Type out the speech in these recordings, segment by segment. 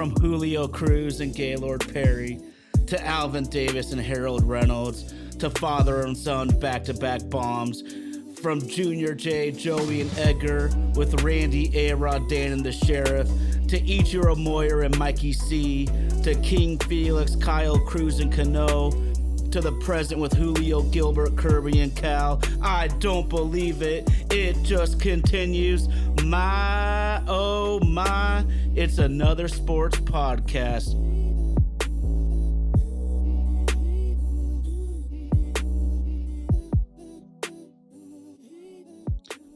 from Julio Cruz and Gaylord Perry to Alvin Davis and Harold Reynolds to father and son back-to-back bombs, from Junior J, Joey, and Edgar with Randy, A-Rod, Dan, and the Sheriff, to Ichiro Moyer and Mikey C, to King Felix, Kyle Cruz, and Cano, to the present with Julio, Gilbert, Kirby, and Cal. I don't believe it. It just continues. My, oh my, it's another sports podcast.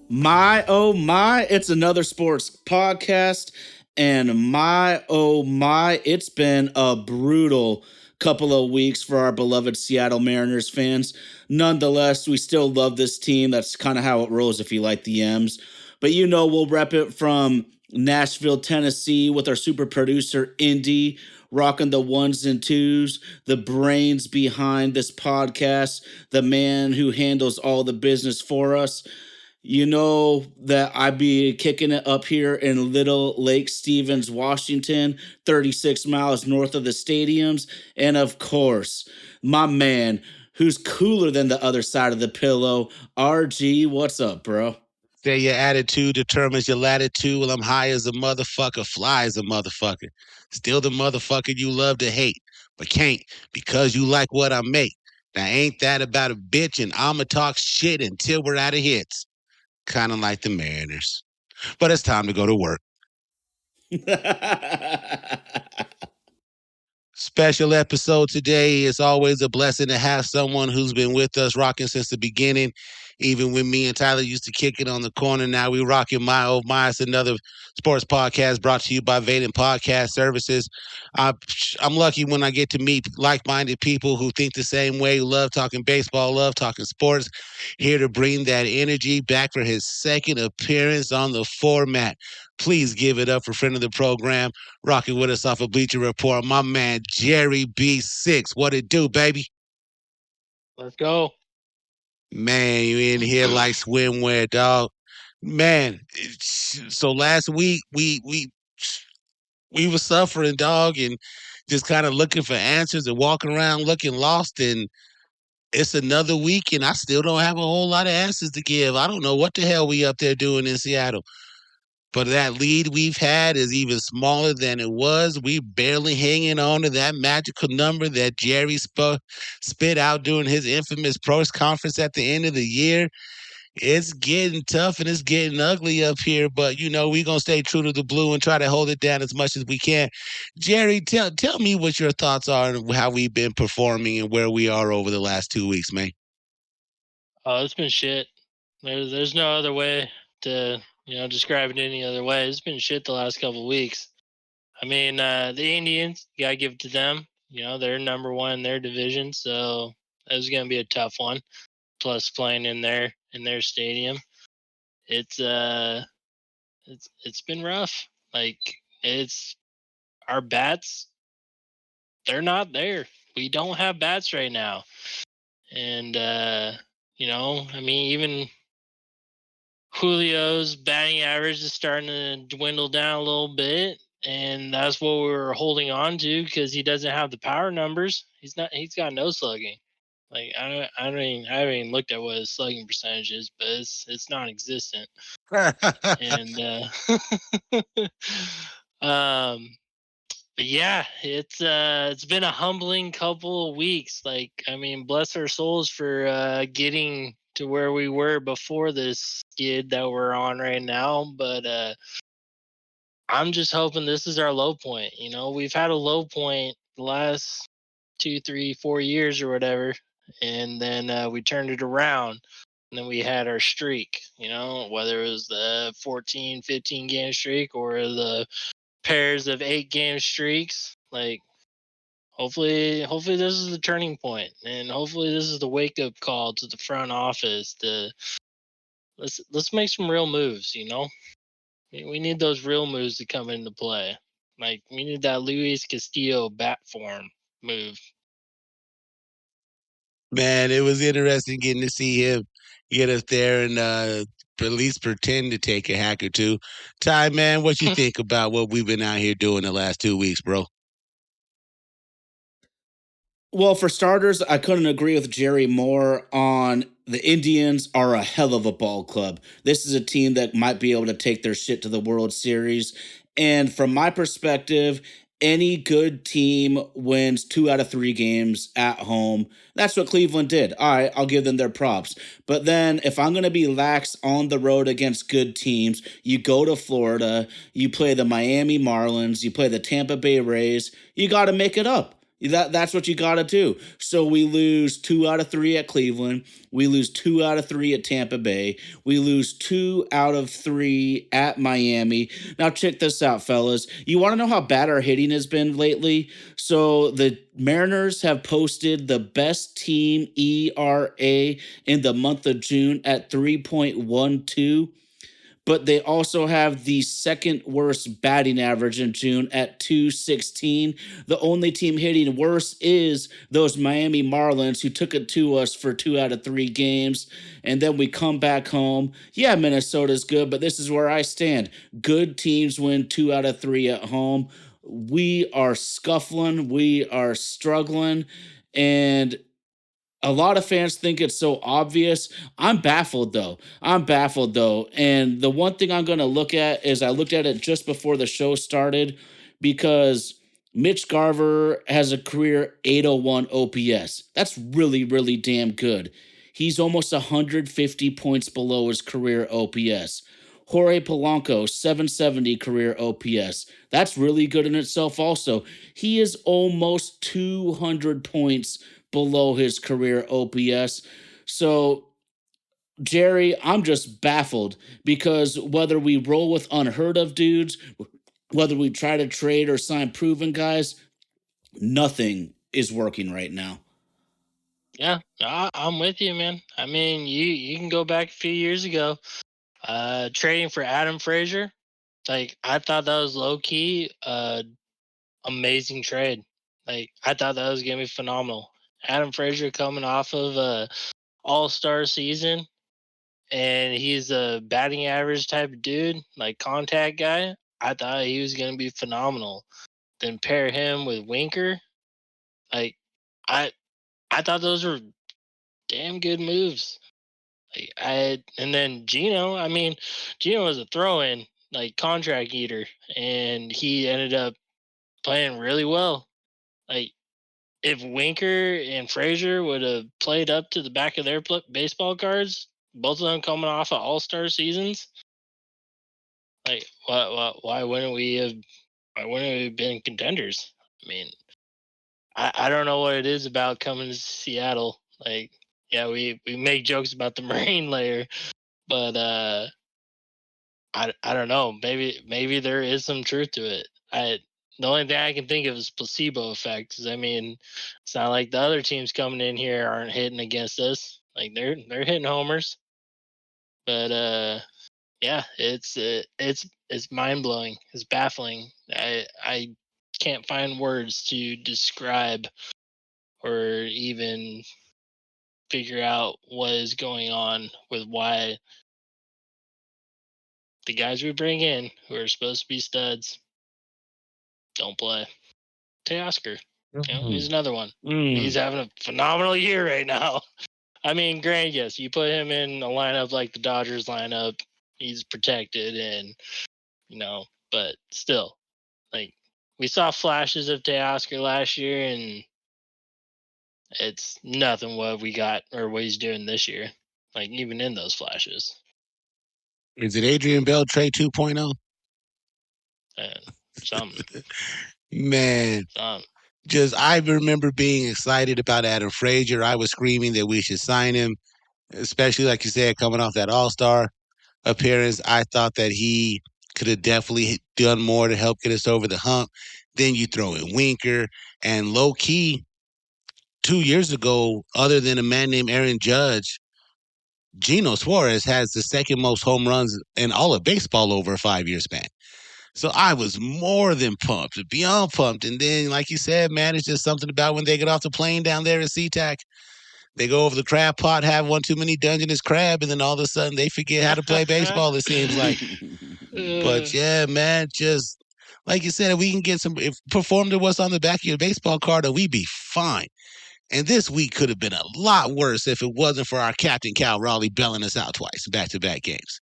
My, oh my, it's another sports podcast. And my, oh my, it's been a brutal couple of weeks for our beloved Seattle Mariners fans. Nonetheless, we still love this team. That's kind of how it rolls if you like the M's. But you know, we'll rep it from Nashville, Tennessee with our super producer, Indy, rocking the ones and twos, the brains behind this podcast, the man who handles all the business for us. You know that I be kicking it up here in Little Lake Stevens, Washington, 36 miles north of the stadiums. And of course, my man, who's cooler than the other side of the pillow, RG. What's up, bro? Say your attitude determines your latitude. Well, I'm high as a motherfucker, fly as a motherfucker. Still the motherfucker you love to hate, but can't because you like what I make. Now, ain't that about a bitch? And I'ma talk shit until we're out of hits. Kind of like the Mariners. But it's time to go to work. Special episode today. It's always a blessing to have someone who's been with us rocking since the beginning. Even when me and Tyler used to kick it on the corner, now we rocking My Oh My. It's another sports podcast brought to you by Vaden Podcast Services. I'm lucky when I get to meet like-minded people who think the same way, who love talking baseball, love talking sports. Here to bring that energy back for his second appearance on the format. Please give it up for friend of the program, rocking with us off of Bleacher Report, my man Jerry B6. What it do, baby? Let's go. Man, you in here like swimwear, dog. Man, so last week we were suffering, dog, and just kind of looking for answers and walking around looking lost. And it's another week, and I still don't have a whole lot of answers to give. I don't know what the hell we up there doing in Seattle. But that lead we've had is even smaller than it was. We barely hanging on to that magical number that Jerry spit out during his infamous press conference at the end of the year. It's getting tough and it's getting ugly up here, but you know, we're gonna stay true to the blue and try to hold it down as much as we can. Jerry, tell me what your thoughts are on how we've been performing and where we are over the last 2 weeks, man. Oh, it's been shit. There's no other way to describe it any other way. It's been shit the last couple of weeks. I mean, the Indians, you gotta give it to them. You know, they're number one in their division, so that was gonna be a tough one. Plus, playing in their stadium, it's been rough. Like, it's our bats, they're not there. We don't have bats right now, and I mean, even Julio's batting average is starting to dwindle down a little bit, and that's what we were holding on to because he doesn't have the power numbers. He's got no slugging. Like, I haven't even looked at what his slugging percentage is, but it's non-existent. And but yeah, it's been a humbling couple of weeks. Like, I mean, bless our souls for getting to where we were before this skid that we're on right now. But I'm just hoping this is our low point. You know, we've had a low point the last 2, 3, 4 years or whatever, and then we turned it around. And then we had our streak, you know, whether it was the 14, 15 game streak or the pairs of 8 game streaks. Like, hopefully this is the turning point, and hopefully this is the wake up call to the front office to let's make some real moves. You know, we need those real moves to come into play. Like, we need that Luis Castillo bat form move. Man, it was interesting getting to see him get up there and at least pretend to take a hack or two. Ty, man, what you think about what we've been out here doing the last 2 weeks, bro? Well, for starters, I couldn't agree with Jerry more on the Indians are a hell of a ball club. This is a team that might be able to take their shit to the World Series. And from my perspective, any good team wins 2 out of 3 games at home. That's what Cleveland did. All right, I'll give them their props. But then if I'm going to be lax on the road against good teams, you go to Florida, you play the Miami Marlins, you play the Tampa Bay Rays, you got to make it up. That's what you got to do. So we lose 2 out of 3 at Cleveland. We lose 2 out of 3 at Tampa Bay. We lose 2 out of 3 at Miami. Now check this out, fellas. You want to know how bad our hitting has been lately? So the Mariners have posted the best team ERA in the month of June at 3.12. But they also have the second worst batting average in June at 216. The only team hitting worse is those Miami Marlins who took it to us for 2 out of 3 games. And then we come back home. Yeah, Minnesota's good, but this is where I stand. Good teams win 2 out of 3 at home. We are scuffling. We are struggling. And a lot of fans think it's so obvious. I'm baffled though. And the one thing I'm going to look at is I looked at it just before the show started because Mitch Garver has a career 801 OPS. That's really, really damn good. He's almost 150 points below his career OPS. Jorge Polanco, 770 career OPS. That's really good in itself also. He is almost 200 points below his career OPS. So, Jerry, I'm just baffled because whether we roll with unheard of dudes, whether we try to trade or sign proven guys, nothing is working right now. Yeah, I'm with you, man. I mean, you can go back a few years ago, trading for Adam Frazier. Like, I thought that was low key, amazing trade. Like, I thought that was gonna be phenomenal. Adam Frazier coming off of a all-star season, and he's a batting average type of dude, like contact guy. I thought he was gonna be phenomenal. Then pair him with Winker. Like, I I thought those were damn good moves. And then Gino. I mean, Gino was a throw-in, like contract eater, and he ended up playing really well. Like, if Winker and Frazier would have played up to the back of their baseball cards, both of them coming off of all-star seasons, like why wouldn't we have? Why wouldn't we have been contenders? I mean, I don't know what it is about coming to Seattle. Like, yeah, we make jokes about the Marine layer, but I don't know. Maybe there is some truth to it. The only thing I can think of is placebo effect. 'Cause, I mean, it's not like the other teams coming in here aren't hitting against us. Like, they're hitting homers. But yeah, it's mind blowing. It's baffling. I can't find words to describe or even figure out what is going on with why the guys we bring in who are supposed to be studs don't play. Teoscar, he's another one. He's having a phenomenal year right now. I mean, granted, yes, you put him in a lineup like the Dodgers lineup, he's protected, and but still, like, we saw flashes of Teoscar last year, and it's nothing what we got or what he's doing this year. Like, even in those flashes. Is it Adrian Beltre 2.0? Something. Man, I remember being excited about Adam Frazier. I was screaming that we should sign him, especially like you said, coming off that All-Star appearance. I thought that he could have definitely done more to help get us over the hump. Then you throw in Winker, and low key, 2 years ago, other than a man named Aaron Judge, Gino Suarez has the second most home runs in all of baseball over a 5-year span. So I was more than pumped, beyond pumped. And then, like you said, man, it's just something about when they get off the plane down there at SeaTac, They go over the crab pot, have one too many Dungeness crab, and then all of a sudden they forget how to play baseball, it seems like. But yeah, man, just like you said, if we can get if perform to what's on the back of your baseball card, then we'd be fine. And this week could have been a lot worse if it wasn't for our captain, Cal Raleigh, bailing us out twice, back-to-back games.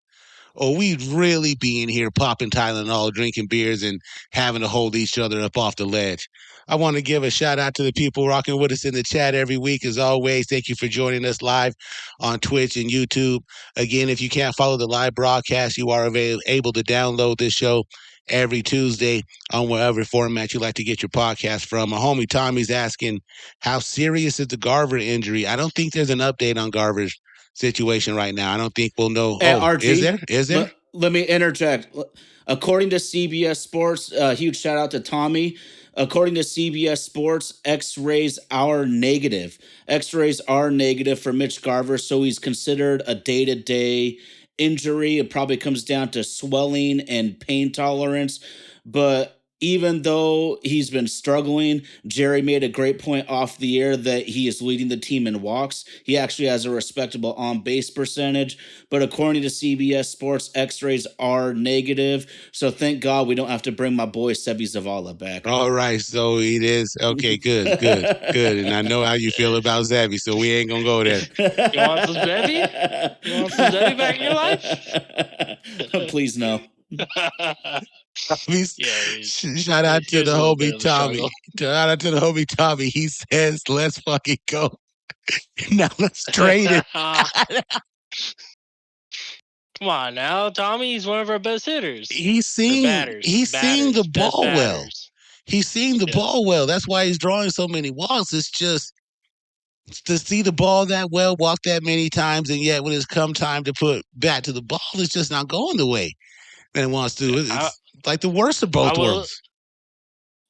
Or we'd really be in here popping Tylenol, drinking beers, and having to hold each other up off the ledge. I want to give a shout out to the people rocking with us in the chat every week. As always, thank you for joining us live on Twitch and YouTube. Again, if you can't follow the live broadcast, you are able to download this show every Tuesday on whatever format you like to get your podcast from. My homie Tommy's asking, how serious is the Garver injury? I don't think there's an update on Garver's situation right now. I don't think we'll know. Hey, oh, RG, is there? Let me interject. According to CBS Sports, huge shout out to Tommy. According to CBS Sports, X-rays are negative. X-rays are negative for Mitch Garver, so he's considered a day-to-day injury. It probably comes down to swelling and pain tolerance. But even though he's been struggling, Jerry made a great point off the air that he is leading the team in walks. He actually has a respectable on-base percentage. But according to CBS Sports, X-rays are negative. So thank God we don't have to bring my boy Sebi Zavala back. All right, so it is. Okay, good. And I know how you feel about Zabby, so we ain't going to go there. You want some Zebby? You want some Zebby back in your life? Please no. Shout out to the homie Tommy. Shout out to the homie Tommy. He says, let's fucking go. Now let's trade it. Come on now, Tommy. He's one of our best hitters. He's seeing the ball well. He's seeing the ball well. That's why he's drawing so many walks. It's just to see the ball that well, walk that many times, and yet when it's come time to put bat to the ball, it's just not going the way that it wants to. It's like the worst of both worlds.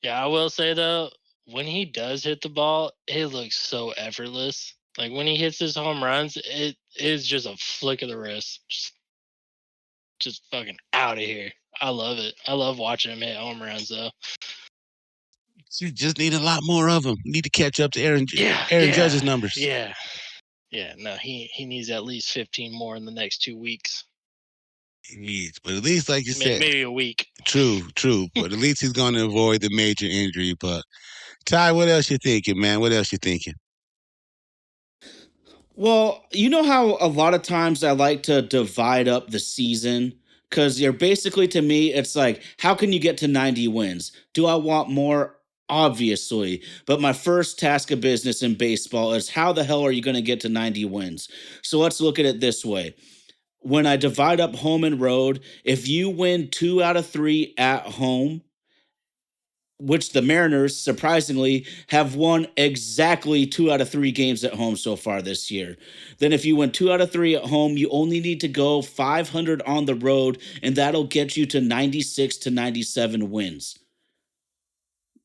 Yeah, I will say though, when he does hit the ball, it looks so effortless. Like when he hits his home runs, it is just a flick of the wrist. Just fucking out of here. I love it. I love watching him hit home runs though. You just need a lot more of them. You need to catch up to Aaron Judge's numbers. Yeah. No, he needs at least 15 more in the next 2 weeks. He needs, but at least, like you said, maybe a week. True. But at least he's going to avoid the major injury. But Ty, what else you thinking, man? What else you thinking? Well, you know how a lot of times I like to divide up the season? Because you're basically, to me, it's like, how can you get to 90 wins? Do I want more? Obviously. But my first task of business in baseball is how the hell are you going to get to 90 wins? So let's look at it this way. When I divide up home and road, if you win 2 out of 3 at home, which the Mariners, surprisingly, have won exactly 2 out of 3 games at home so far this year. Then if you win 2 out of 3 at home, you only need to go 500 on the road, and that'll get you to 96 to 97 wins.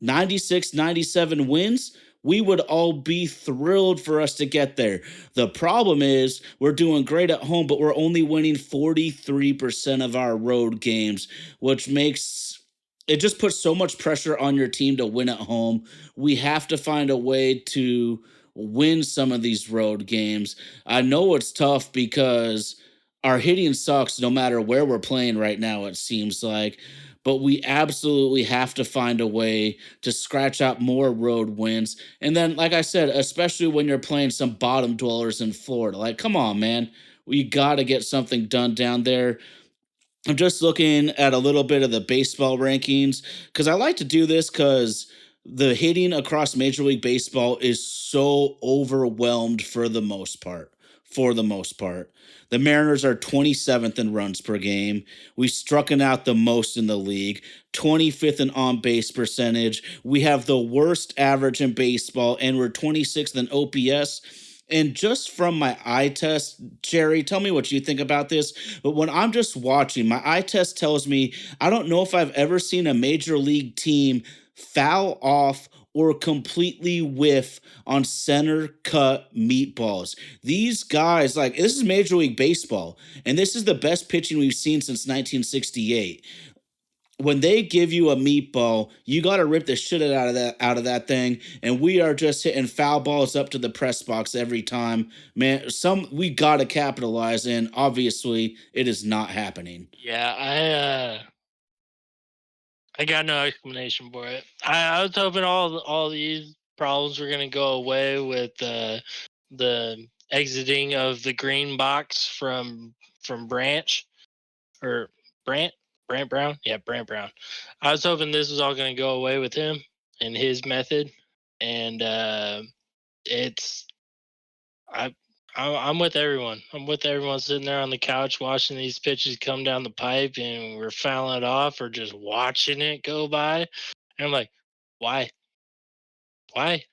96, 97 wins, we would all be thrilled for us to get there. The problem is we're doing great at home, but we're only winning 43% of our road games, which makes it just puts so much pressure on your team to win at home. We have to find a way to win some of these road games. I know it's tough because our hitting sucks no matter where we're playing right now, it seems like. But we absolutely have to find a way to scratch out more road wins. And then, like I said, especially when you're playing some bottom dwellers in Florida. Like, come on, man. We got to get something done down there. I'm just looking at a little bit of the baseball rankings because I like to do this because the hitting across Major League Baseball is so overwhelmed for the most part. The Mariners are 27th in runs per game. We've struck out the most in the league, 25th in on-base percentage. We have the worst average in baseball, and we're 26th in OPS. And just from my eye test, Jerry, tell me what you think about this. But when I'm just watching, my eye test tells me I don't know if I've ever seen a major league team foul off or completely whiff on center cut meatballs. These guys, like, this is Major League Baseball, and this is the best pitching we've seen since 1968. when they give you a meatball, you got to rip the shit out of that thing. And we are just hitting foul balls up to the press box every time, man. We got to capitalize, and obviously, it is not happening. Yeah, I got no explanation for it. I was hoping all these problems were gonna go away with the exiting of the green box from Branch or Brant Brown. Yeah, Brant Brown. I was hoping this was all gonna go away with him and his method, and it's I'm with everyone. I'm with everyone sitting there on the couch watching these pitches come down the pipe, and we're fouling it off or just watching it go by. And I'm like, why? Why?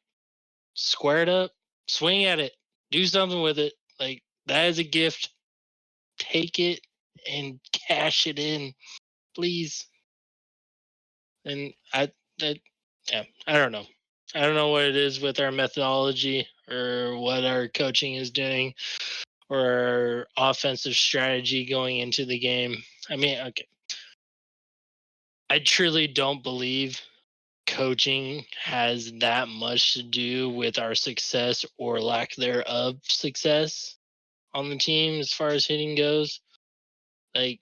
Square it up, swing at it, do something with it. Like, that is a gift. Take it and cash it in, please. And yeah, I don't know. I don't know what it is with our methodology or what our coaching is doing or offensive strategy going into the game. I mean, okay. I truly don't believe coaching has that much to do with our success or lack thereof success on the team as far as hitting goes. Like,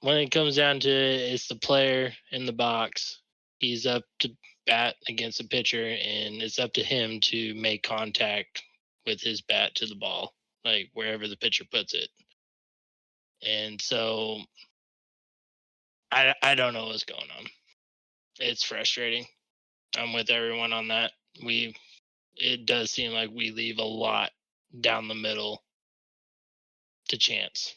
when it comes down to it, it's the player in the box. He's up to bat against a pitcher, and it's up to him to make contact with his bat to the ball, like wherever the pitcher puts it. And so I don't know what's going on. It's frustrating. I'm with everyone on that. It does seem like we leave a lot down the middle to chance.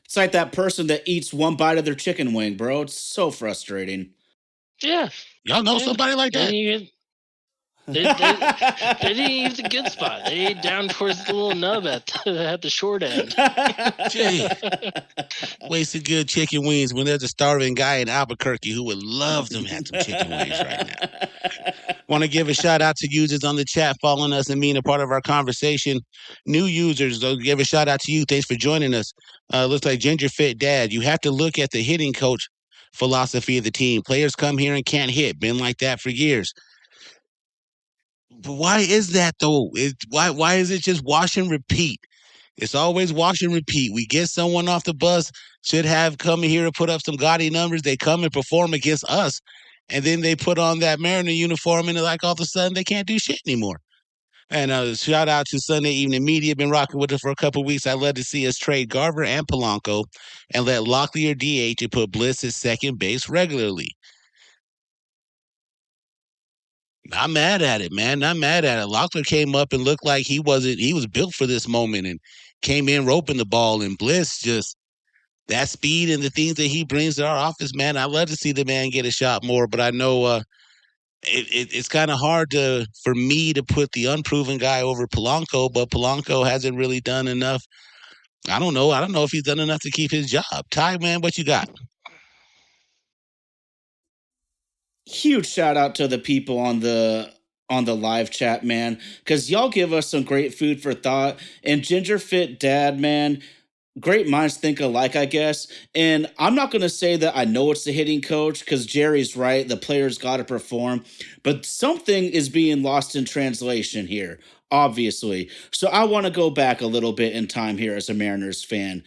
It's like that person that eats one bite of their chicken wing, bro. It's so frustrating. Yeah. Y'all know somebody like that? They didn't use the good spot. They ate down towards the little nub at the short end. Jay, wasted good chicken wings when there's a starving guy in Albuquerque who would love to have some chicken wings right now. Want to give a shout out to users on the chat following us and being a part of our conversation. New users, though, give a shout out to you. Thanks for joining us. Looks like Ginger Fit Dad. You have to look at the hitting coach philosophy of the team. Players come here and can't hit. Been like that for years. But why is that though? Why is it just wash and repeat? It's always wash and repeat. We get someone off the bus, should have come here to put up some gaudy numbers. They come and perform against us, and then they put on that Mariner uniform, and like all of a sudden they can't do shit anymore. And shout out to Sunday Evening Media. Been rocking with it for a couple of weeks. I'd love to see us trade Garver and Polanco and let Locklear DH and put Bliss at second base regularly. Not mad at it, man. Not mad at it. Locklear came up and looked like he was built for this moment and came in roping the ball. And Bliss just that speed and the things that he brings to our office, man. I love to see the man get a shot more, but I know it's kind of hard for me to put the unproven guy over Polanco, but Polanco hasn't really done enough. I don't know if he's done enough to keep his job. Ty, man, what you got? Huge shout out to the people on the live chat, man, because y'all give us some great food for thought. And Ginger Fit Dad, man, great minds think alike, I guess. And I'm not going to say that I know it's the hitting coach because Jerry's right. The players got to perform. But something is being lost in translation here, obviously. So I want to go back a little bit in time here as a Mariners fan.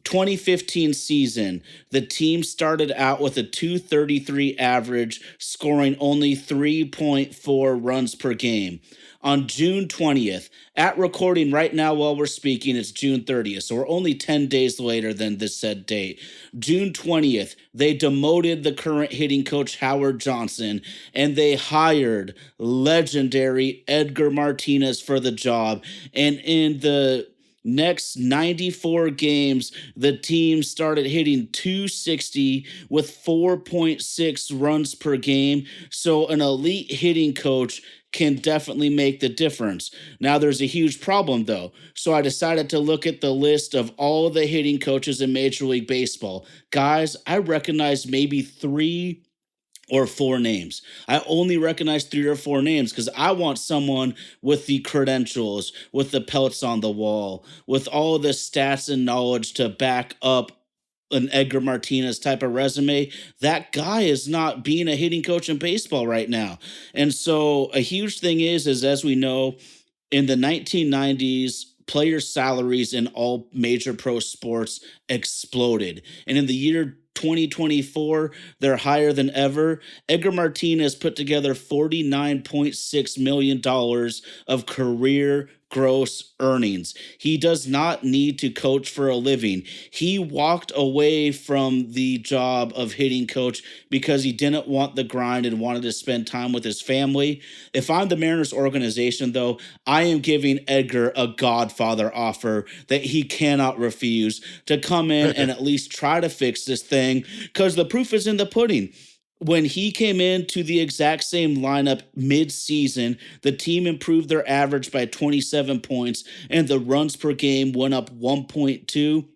2015 season, the team started out with a 233 average, scoring only 3.4 runs per game. On June 20th, at recording right now while we're speaking, it's June 30th, so we're only 10 days later than this said date. June 20th, they demoted the current hitting coach Howard Johnson, and they hired legendary Edgar Martinez for the job. And in the next 94 games, the team started hitting 260 with 4.6 runs per game. So an elite hitting coach can definitely make the difference. Now, there's a huge problem, though. So I decided to look at the list of all the hitting coaches in Major League Baseball. Guys, I recognize maybe 3 or 4 names. I only recognize 3 or 4 names because I want someone with the credentials, with the pelts on the wall, with all the stats and knowledge to back up an Edgar Martinez type of resume, that guy is not being a hitting coach in baseball right now. And so a huge thing is as we know, in the 1990s, player salaries in all major pro sports exploded. And in the year 2024, they're higher than ever. Edgar Martinez put together $49.6 million of career gross earnings. He does not need to coach for a living. He walked away from the job of hitting coach because he didn't want the grind and wanted to spend time with his family. If I'm the Mariners organization, though, I am giving Edgar a godfather offer that he cannot refuse to come in and at least try to fix this thing, because the proof is in the pudding. When he came into the exact same lineup mid-season, the team improved their average by 27 points and the runs per game went up 1.2.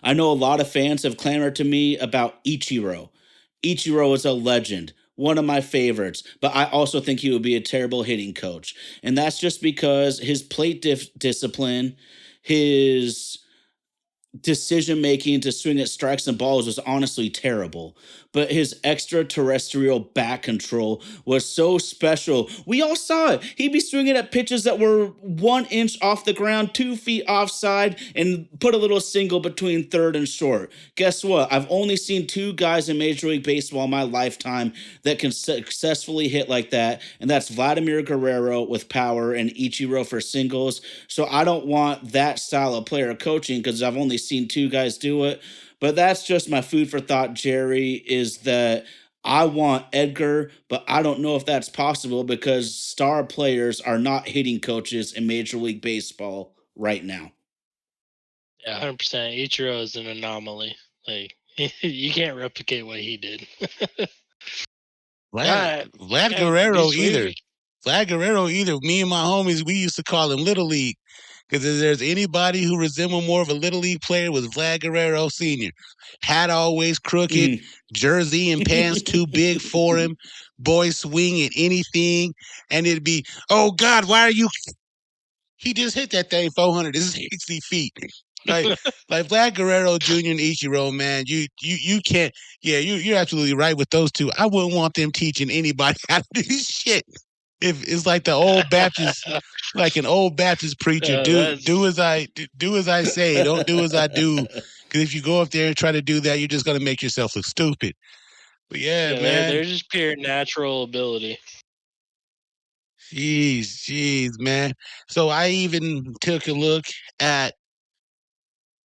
I know a lot of fans have clamored to me about Ichiro. Ichiro is a legend, one of my favorites, but I also think he would be a terrible hitting coach. And that's just because his plate discipline, his decision making to swing at strikes and balls was honestly terrible, but his extraterrestrial bat control was so special. We all saw it. He'd be swinging at pitches that were 1 inch off the ground, 2 feet offside, and put a little single between third and short. Guess what? I've only seen 2 guys in Major League Baseball in my lifetime that can successfully hit like that, and that's Vladimir Guerrero with power and Ichiro for singles. So I don't want that style of player coaching because I've only seen 2 guys do it. But that's just my food for thought, Jerry, is that I want Edgar, but I don't know if that's possible because star players are not hitting coaches in Major League Baseball right now. Yeah, 100%. Ichiro is an anomaly. Like, you can't replicate what he did. Vlad Guerrero either. Vlad Guerrero either. Me and my homies, we used to call him Little League. Because if there's anybody who resembled more of a Little League player, was Vlad Guerrero Sr. Hat always crooked, jersey and pants too big for him, boy swing at anything, and it'd be, oh God, why are you? He just hit that thing 460 feet. Like Vlad Guerrero Jr. and Ichiro, man, you can't. Yeah, you're absolutely right with those two. I wouldn't want them teaching anybody how to do shit. If it's like the old Baptist, like an old Baptist preacher, do as I say, don't do as I do. Because if you go up there and try to do that, you're just gonna make yourself look stupid. But yeah, man, they're just pure natural ability. Jeez, man. So I even took a look at,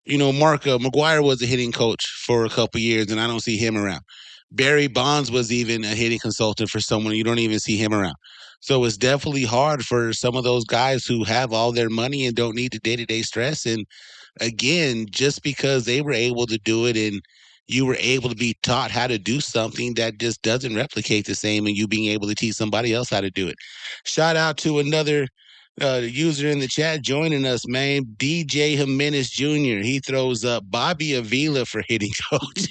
Mark McGwire was a hitting coach for a couple years, and I don't see him around. Barry Bonds was even a hitting consultant for someone. You don't even see him around. So it's definitely hard for some of those guys who have all their money and don't need the day-to-day stress. And again, just because they were able to do it and you were able to be taught how to do something, that just doesn't replicate the same and you being able to teach somebody else how to do it. Shout out to another user in the chat joining us, man. DJ Jimenez Jr. He throws up Bobby Avila for hitting coach.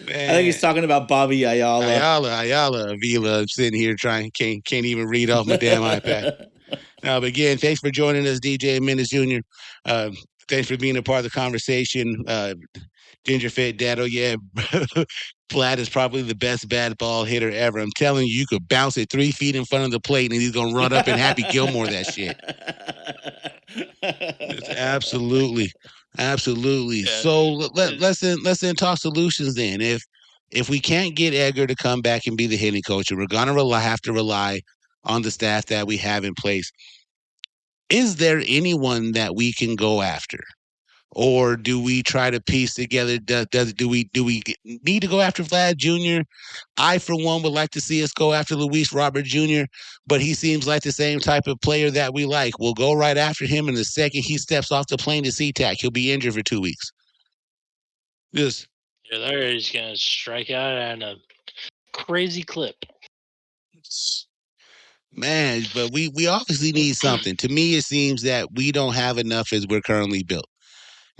Man. I think he's talking about Bobby Ayala. Ayala Avila. I'm sitting here can't even read off my damn iPad. But again, thanks for joining us, DJ Jimenez Jr. Thanks for being a part of the conversation. Ginger Fit Dado, yeah. Vlad is probably the best bad ball hitter ever. I'm telling you, you could bounce it 3 feet in front of the plate and he's going to run up and Happy Gilmore that shit. Absolutely. Yeah. So let's then talk solutions then. If we can't get Edgar to come back and be the hitting coach, and we're going to have to rely on the staff that we have in place, is there anyone that we can go after? Or do we try to piece together? Do we need to go after Vlad Jr.? I, for one, would like to see us go after Luis Robert Jr., but he seems like the same type of player that we like. We'll go right after him, and the second he steps off the plane to SeaTac, he'll be injured for 2 weeks. Yes. Yeah, they're just gonna strike out at a crazy clip. Man, but we obviously need something. To me, it seems that we don't have enough as we're currently built.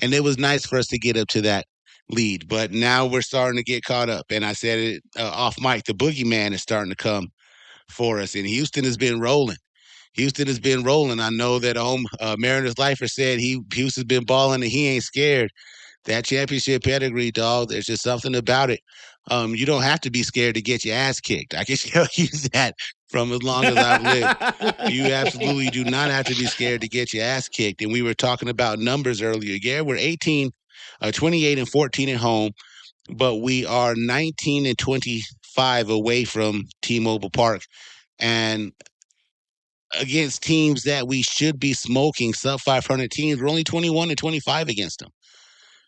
And it was nice for us to get up to that lead. But now we're starting to get caught up. And I said it off mic, the boogeyman is starting to come for us. And Houston has been rolling. Houston has been rolling. I know that Mariners lifer said Houston's been balling and he ain't scared. That championship pedigree, dog, there's just something about it. You don't have to be scared to get your ass kicked. I can tell you that from as long as I've lived. You absolutely do not have to be scared to get your ass kicked. And we were talking about numbers earlier. Yeah, we're 28 and 14 at home, but we are 19 and 25 away from T-Mobile Park. And against teams that we should be smoking, sub 500 teams, we're only 21 and 25 against them.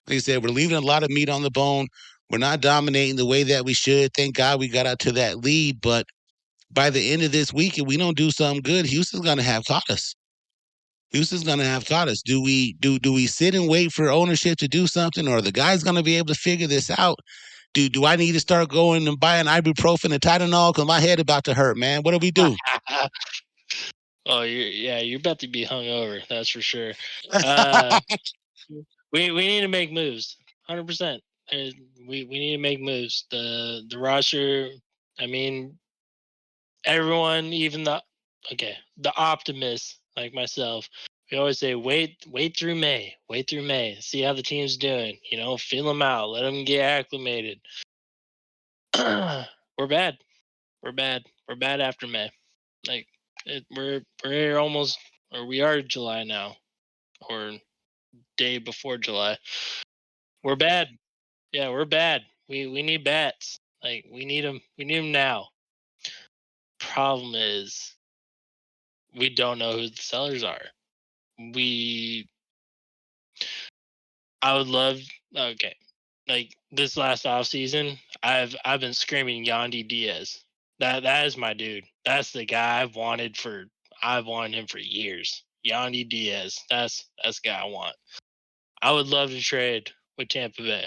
Like I said, we're leaving a lot of meat on the bone. We're not dominating the way that we should. Thank God we got out to that lead. But by the end of this week, if we don't do something good, Houston's going to have caught us. Houston's going to have caught us. Do we sit and wait for ownership to do something, or are the guys going to be able to figure this out? Do I need to start going and buying ibuprofen and Tylenol because my head about to hurt, man? What do we do? Oh, you're about to be hungover. That's for sure. We need to make moves. 100%. We need to make moves. The roster. I mean, everyone, even the optimists like myself, we always say wait through May. Wait through May. See how the team's doing. Feel them out. Let them get acclimated. We're bad. We're bad. We're bad after May. Like we're here almost, or we are July now, or day before July. We're bad. Yeah, we're bad. We need bats. Like we need them. We need them now. Problem is, we don't know who the sellers are. I would love. Okay, like this last offseason, I've been screaming Yandy Diaz. That is my dude. That's the guy I've wanted him for years. Yandy Diaz. That's the guy I want. I would love to trade with Tampa Bay.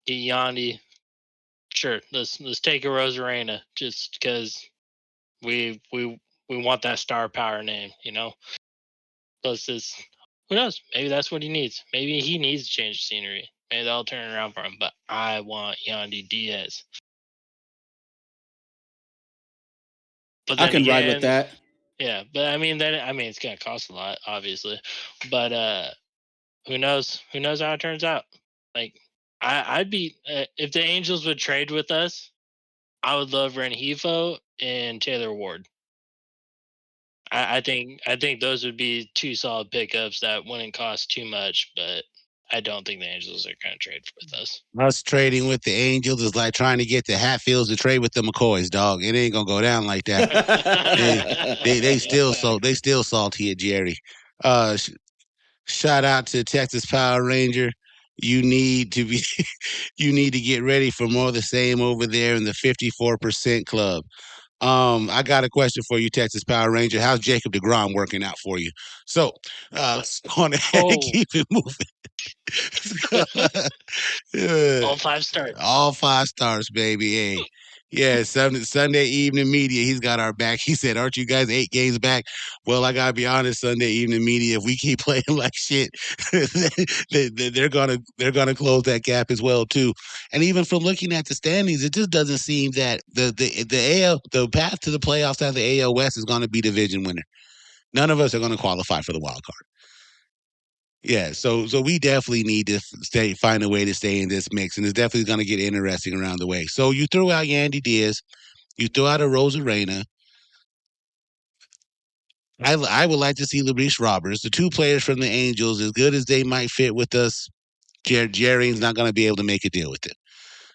Get Yandy. Sure, let's take a Rosarena just because we want that star power name, Plus this, who knows? Maybe that's what he needs. Maybe he needs to change the scenery. Maybe that'll turn it around for him. But I want Yandy Diaz. But I can ride with that. Yeah, but it's gonna cost a lot, obviously. But who knows? Who knows how it turns out? Like I'd be if the Angels would trade with us, I would love Rengifo and Taylor Ward. I think those would be two solid pickups that wouldn't cost too much, but I don't think the Angels are going to trade with us. Us trading with the Angels is like trying to get the Hatfields to trade with the McCoys, dog. It ain't gonna go down like that. they still salty at Jerry. Shout out to Texas Power Ranger. You need to get ready for more of the same over there in the 54% club. I got a question for you, Texas Power Ranger. How's Jacob deGrom working out for you? So let's go on ahead and keep it moving. All 5 stars. All 5 stars, baby. Hey. Yeah, Sunday evening media, he's got our back. He said, "Aren't you guys 8 games back?" Well, I gotta be honest, Sunday evening media, if we keep playing like shit, they're gonna close that gap as well too. And even from looking at the standings, it just doesn't seem that the path to the playoffs out of the AL West is gonna be division winner. None of us are gonna qualify for the wild card. Yeah, so we definitely need to find a way to stay in this mix, and it's definitely going to get interesting around the way. So you threw out Yandy Diaz, you threw out a Rosarena. I would like to see Luis Roberts. The 2 players from the Angels, as good as they might fit with us, Jerry's not going to be able to make a deal with it.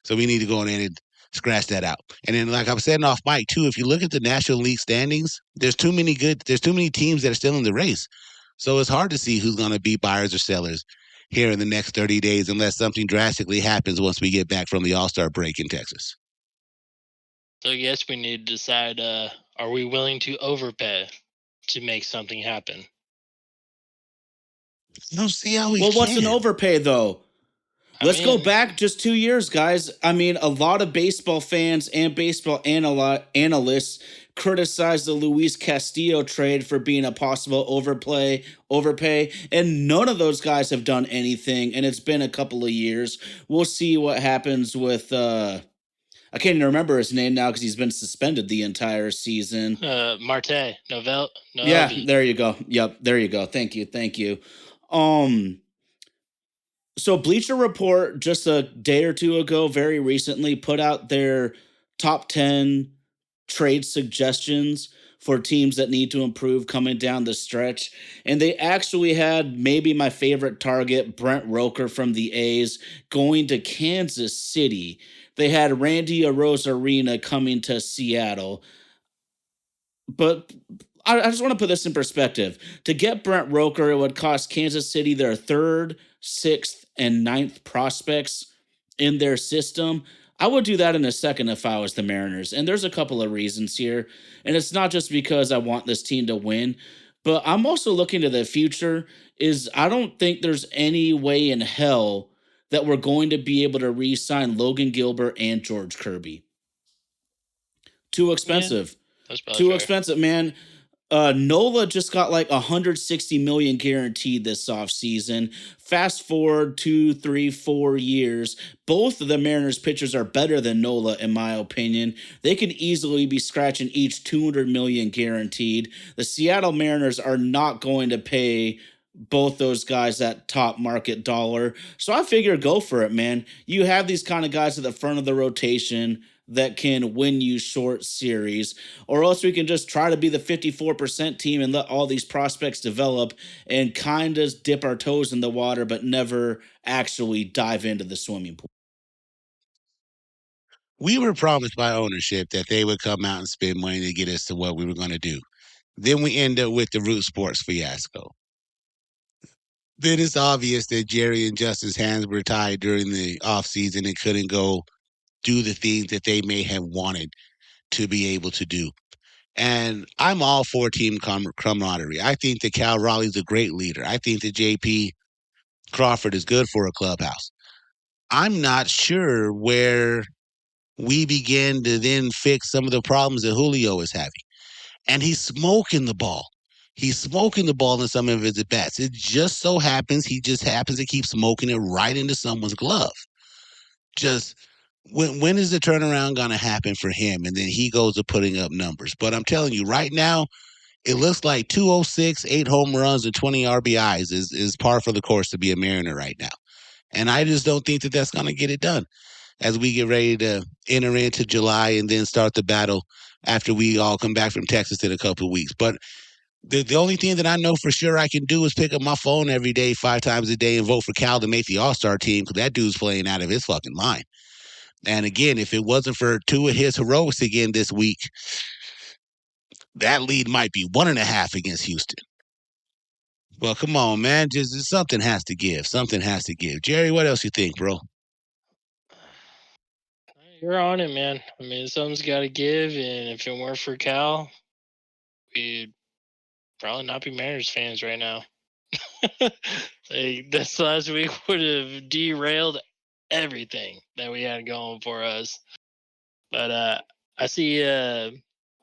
So we need to go in and scratch that out. And then, like I was saying off mic too, if you look at the National League standings, there's too many teams that are still in the race. So it's hard to see who's going to be buyers or sellers here in the next 30 days unless something drastically happens once we get back from the All-Star break in Texas. So I guess we need to decide, are we willing to overpay to make something happen? I don't see how we Well, can. what's an overpay, though? Let's go back just 2 years, guys. I mean, a lot of baseball fans and baseball analysts criticized the Luis Castillo trade for being a possible overpay, and none of those guys have done anything, and it's been a couple of years. We'll see what happens with I can't even remember his name now because he's been suspended the entire season. Marte, Yeah, Novelby. there you go. Yep, there you go. Thank you. Um, so Bleacher Report just a day or two ago, very recently, put out their top 10 trade suggestions for teams that need to improve coming down the stretch. And they actually had maybe my favorite target, Brent Roker from the A's, going to Kansas City. They had Randy Arozarena coming to Seattle. But I just want to put this in perspective. To get Brent Roker, it would cost Kansas City their third, sixth, and ninth prospects in their system. I would do that in a second if I was the Mariners. And there's a couple of reasons here. And it's not just because I want this team to win, but I'm also looking to the future. Is I don't think there's any way in hell that we're going to be able to re-sign Logan Gilbert and George Kirby. Too expensive. That's about Too fair. expensive, man. Nola just got like 160 million guaranteed this offseason. Fast forward 2, 3, 4 years. Both of the Mariners pitchers are better than Nola, in my opinion. They could easily be scratching each 200 million guaranteed. The Seattle Mariners are not going to pay both those guys that top market dollar. So I figure go for it, man. You have these kind of guys at the front of the rotation that can win you short series, or else we can just try to be the 54% team and let all these prospects develop and kind of dip our toes in the water, but never actually dive into the swimming pool. We were promised by ownership that they would come out and spend money to get us to what we were going to do. Then we end up with the Root Sports fiasco. Then it's obvious that Jerry and Justin's hands were tied during the offseason and couldn't go do the things that they may have wanted to be able to do. And I'm all for team camaraderie. I think that Cal Raleigh's a great leader. I think that JP Crawford is good for a clubhouse. I'm not sure where we begin to then fix some of the problems that Julio is having. And he's smoking the ball. He's smoking the ball in some of his at bats. It just so happens he just happens to keep smoking it right into someone's glove. Just when is the turnaround going to happen for him? And then he goes to putting up numbers. But I'm telling you, right now, it looks like 206, 8 home runs, and 20 RBIs is par for the course to be a Mariner right now. And I just don't think that that's going to get it done as we get ready to enter into July and then start the battle after we all come back from Texas in a couple of weeks. But the only thing that I know for sure I can do is pick up my phone every day, 5 times a day, and vote for Cal to make the All-Star team because that dude's playing out of his fucking mind. And again, if it wasn't for 2 of his heroics again this week, that lead might be 1.5 against Houston. Well, come on, man. Just something has to give. Something has to give. Jerry, what else you think, bro? You're on it, man. I mean, something's got to give, and if it weren't for Cal, we'd probably not be Mariners fans right now. Like this last week would have derailed everything that we had going for us. But I see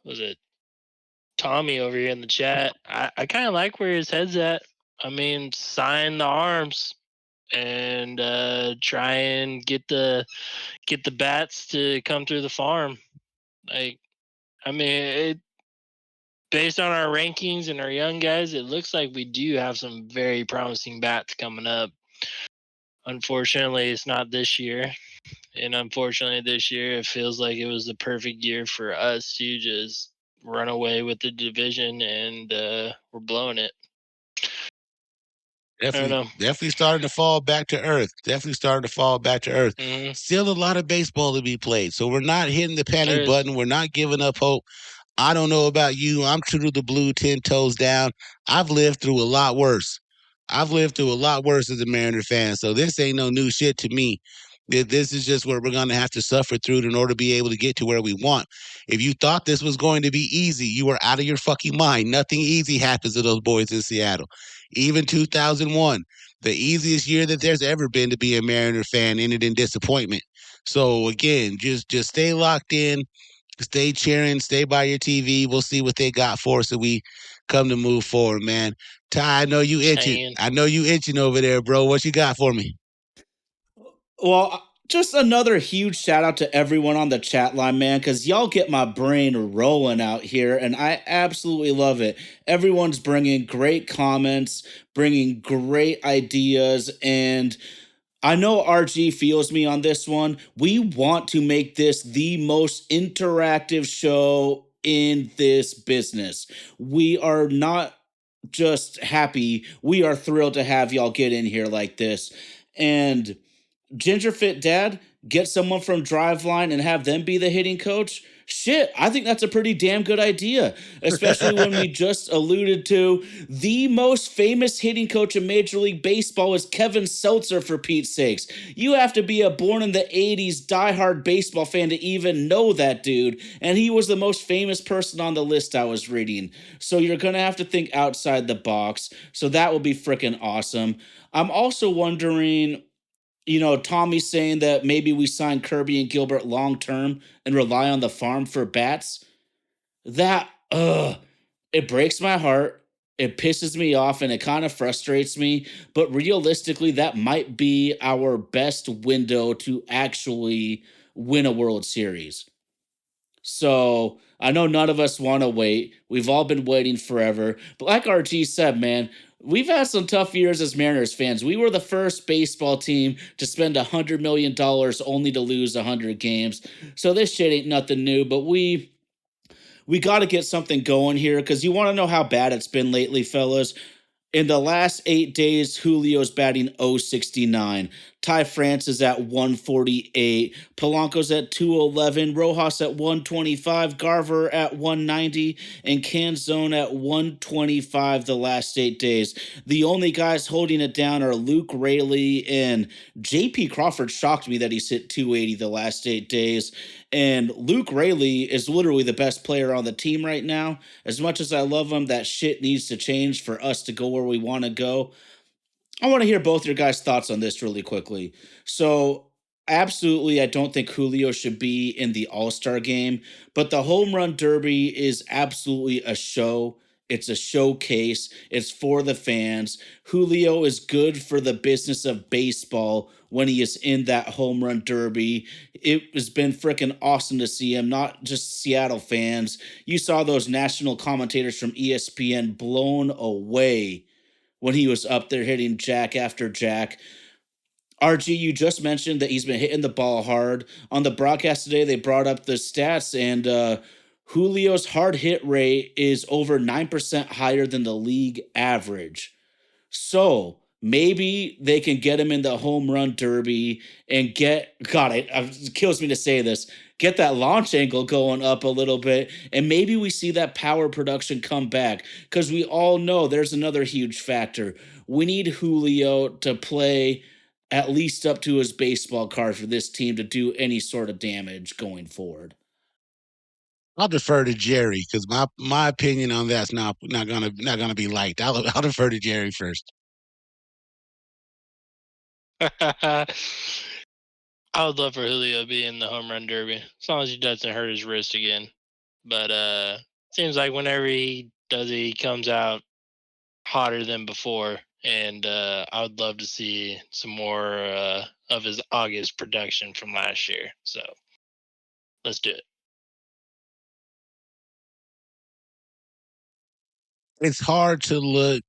was it Tommy over here in the chat. I kind of like where his head's at. I mean, sign the arms and try and get the bats to come through the farm. Like, I mean, based on our rankings and our young guys, it looks like we do have some very promising bats coming up. Unfortunately, it's not this year. And unfortunately, this year, it feels like it was the perfect year for us to just run away with the division, and we're blowing it. Definitely starting to fall back to earth. Mm-hmm. Still a lot of baseball to be played. So we're not hitting the panic button. We're not giving up hope. I don't know about you. I'm true to the blue, 10 toes down. I've lived through a lot worse. As a Mariner fan. So this ain't no new shit to me. This is just what we're going to have to suffer through in order to be able to get to where we want. If you thought this was going to be easy, you were out of your fucking mind. Nothing easy happens to those boys in Seattle. Even 2001, the easiest year that there's ever been to be a Mariner fan, ended in disappointment. So again, just stay locked in, stay cheering, stay by your TV. We'll see what they got for us as we come to move forward, man. Ty, I know you itching. over there, bro. What you got for me? Well, Just another huge shout out to everyone on the chat line, man, because y'all get my brain rolling out here, and I absolutely love it. Everyone's bringing great comments, bringing great ideas, and I know RG feels me on this one. We want to make this the most interactive show in this business. We are not just happy, we are thrilled to have y'all get in here like this. And Ginger Fit Dad, get someone from Driveline and have them be the hitting coach. Shit, I think that's a pretty damn good idea, especially when we just alluded to the most famous hitting coach in Major League Baseball is Kevin Seltzer, for Pete's sakes. You have to be a born in the 80s diehard baseball fan to even know that dude, and he was the most famous person on the list I was reading. So you're going to have to think outside the box. So that will be freaking awesome. I'm also wondering, Tommy's saying that maybe we sign Kirby and Gilbert long term and rely on the farm for bats. That, it breaks my heart. It pisses me off and it kind of frustrates me. But realistically, that might be our best window to actually win a World Series. So I know none of us want to wait. We've all been waiting forever. But like RG said, man, we've had some tough years as Mariners fans. We were the first baseball team to spend $100 million only to lose 100 games. So this shit ain't nothing new, but we got to get something going here because you want to know how bad it's been lately, fellas. In the last 8 days, Julio's batting .069. Ty France is at 148. Polanco's at 211. Rojas at 125. Garver at 190. And Canzone at 125 the last 8 days. The only guys holding it down are Luke Raley and J.P. Crawford. Shocked me that he's hit 280 the last 8 days. And Luke Raley is literally the best player on the team right now. As much as I love him, that shit needs to change for us to go where we want to go. I want to hear both your guys' thoughts on this really quickly. So, absolutely, I don't think Julio should be in the All-Star game, but the Home Run Derby is absolutely a show. It's a showcase. It's for the fans. Julio is good for the business of baseball when he is in that Home Run Derby. It has been freaking awesome to see him, not just Seattle fans. You saw those national commentators from ESPN blown away when he was up there hitting jack after jack. RG, you just mentioned that he's been hitting the ball hard. On the broadcast today, they brought up the stats, and Julio's hard hit rate is over 9% higher than the league average. So maybe they can get him in the home run derby and it kills me to say this, get that launch angle going up a little bit, and maybe we see that power production come back because we all know there's another huge factor. We need Julio to play at least up to his baseball card for this team to do any sort of damage going forward. I'll defer to Jerry because my opinion on that's not gonna be liked. I'll defer to Jerry first. I would love for Julio to be in the home run derby as long as he doesn't hurt his wrist again. But seems like whenever he does it, he comes out hotter than before. And I would love to see some more of his August production from last year. So let's do it. It's hard to look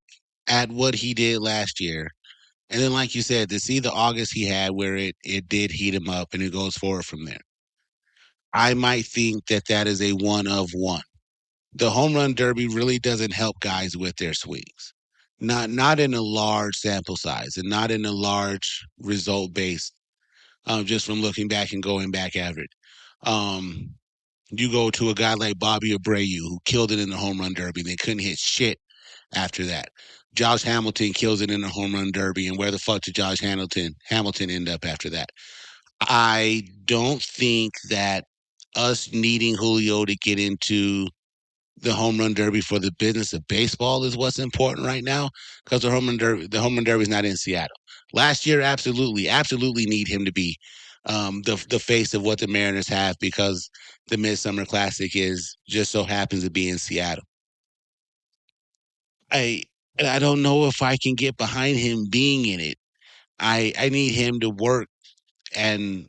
at what he did last year, and then, like you said, to see the August he had where it did heat him up, and it goes forward from there. I might think that that is a one of one. The home run derby really doesn't help guys with their swings. Not in a large sample size and not in a large result base. Just from looking back and going back at it. Um, you go to a guy like Bobby Abreu who killed it in the home run derby. They couldn't hit shit after that. Josh Hamilton kills it in the home run derby, and where the fuck did Josh Hamilton end up after that? I don't think that us needing Julio to get into the home run derby for the business of baseball is what's important right now because the home run derby is not in Seattle. Last year, absolutely need him to be the face of what the Mariners have because the Midsummer Classic is just so happens to be in Seattle. I I don't know if I can get behind him being in it. I need him to work And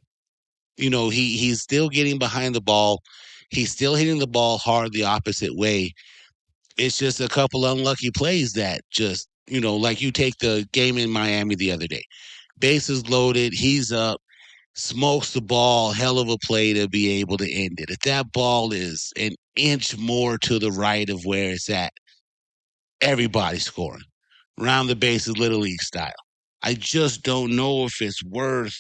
he's still getting behind the ball. He's still hitting the ball hard the opposite way. It's just a couple unlucky plays that just, like you take the game in Miami the other day. Bases loaded, he's up, smokes the ball, hell of a play to be able to end it. If that ball is an inch more to the right of where it's at, everybody's scoring. Round the bases, Little League style. I just don't know if it's worth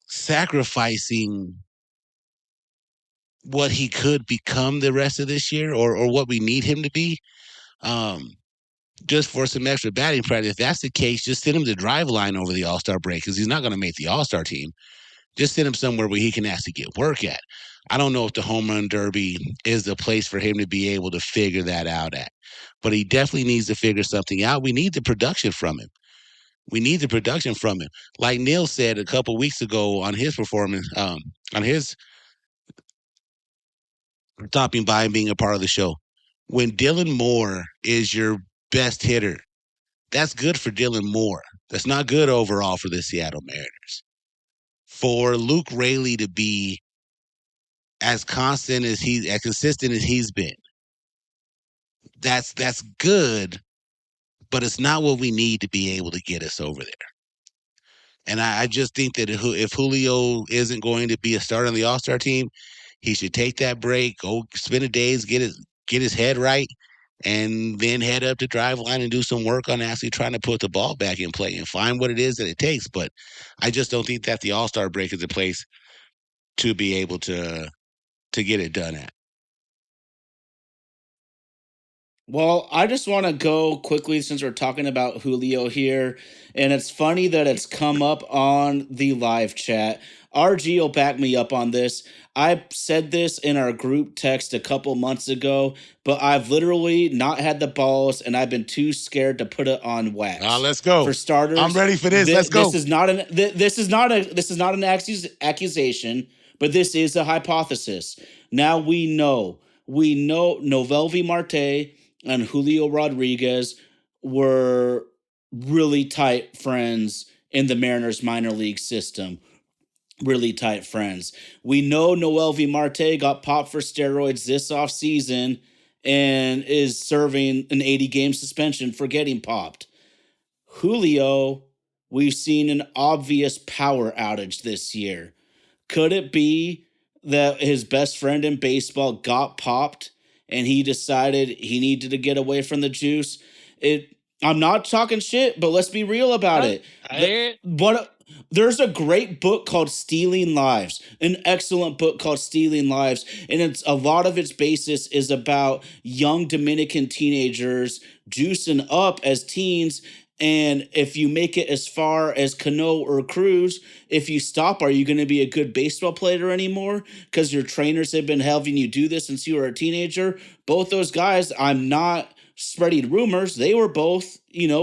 sacrificing what he could become the rest of this year or what we need him to be. Just for some extra batting practice. If that's the case, just send him to drive line over the All-Star break because he's not going to make the All-Star team. Just send him somewhere where he can actually get work at. I don't know if the home run derby is the place for him to be able to figure that out at. But he definitely needs to figure something out. We need the production from him. Like Neil said a couple weeks ago on his performance, on his stopping by and being a part of the show. When Dylan Moore is your best hitter, that's good for Dylan Moore. That's not good overall for the Seattle Mariners. For Luke Raley to be as consistent as he's been, that's good, but it's not what we need to be able to get us over there. And I just think that if Julio isn't going to be a starter on the All-Star team, he should take that break, go spend a days, get his head right, and then head up to drive line and do some work on actually trying to put the ball back in play and find what it is that it takes. But I just don't think that the All-Star break is a place to be able to get it done at. Well, I just want to go quickly since we're talking about Julio here. And it's funny that it's come up on the live chat. RG will back me up on this. I said this in our group text a couple months ago, but I've literally not had the balls and I've been too scared to put it on wax. Let's go. For starters, I'm ready for this. Let's go. This is not an accusation, but this is a hypothesis. Now we know Novelvi Marte and Julio Rodriguez were really tight friends in the Mariners minor league system. Really tight friends. We know Noelvi Marte got popped for steroids this offseason and is serving an 80-game suspension for getting popped. Julio, we've seen an obvious power outage this year. Could it be that his best friend in baseball got popped and he decided he needed to get away from the juice? I'm not talking shit, but let's be real about it. There's a great book called Stealing Lives, an excellent book called Stealing Lives, and a lot of its basis is about young Dominican teenagers juicing up as teens. And if you make it as far as Cano or Cruz, if you stop, are you going to be a good baseball player anymore? Because your trainers have been having you do this since you were a teenager. Both those guys, I'm not spreading rumors. They were both,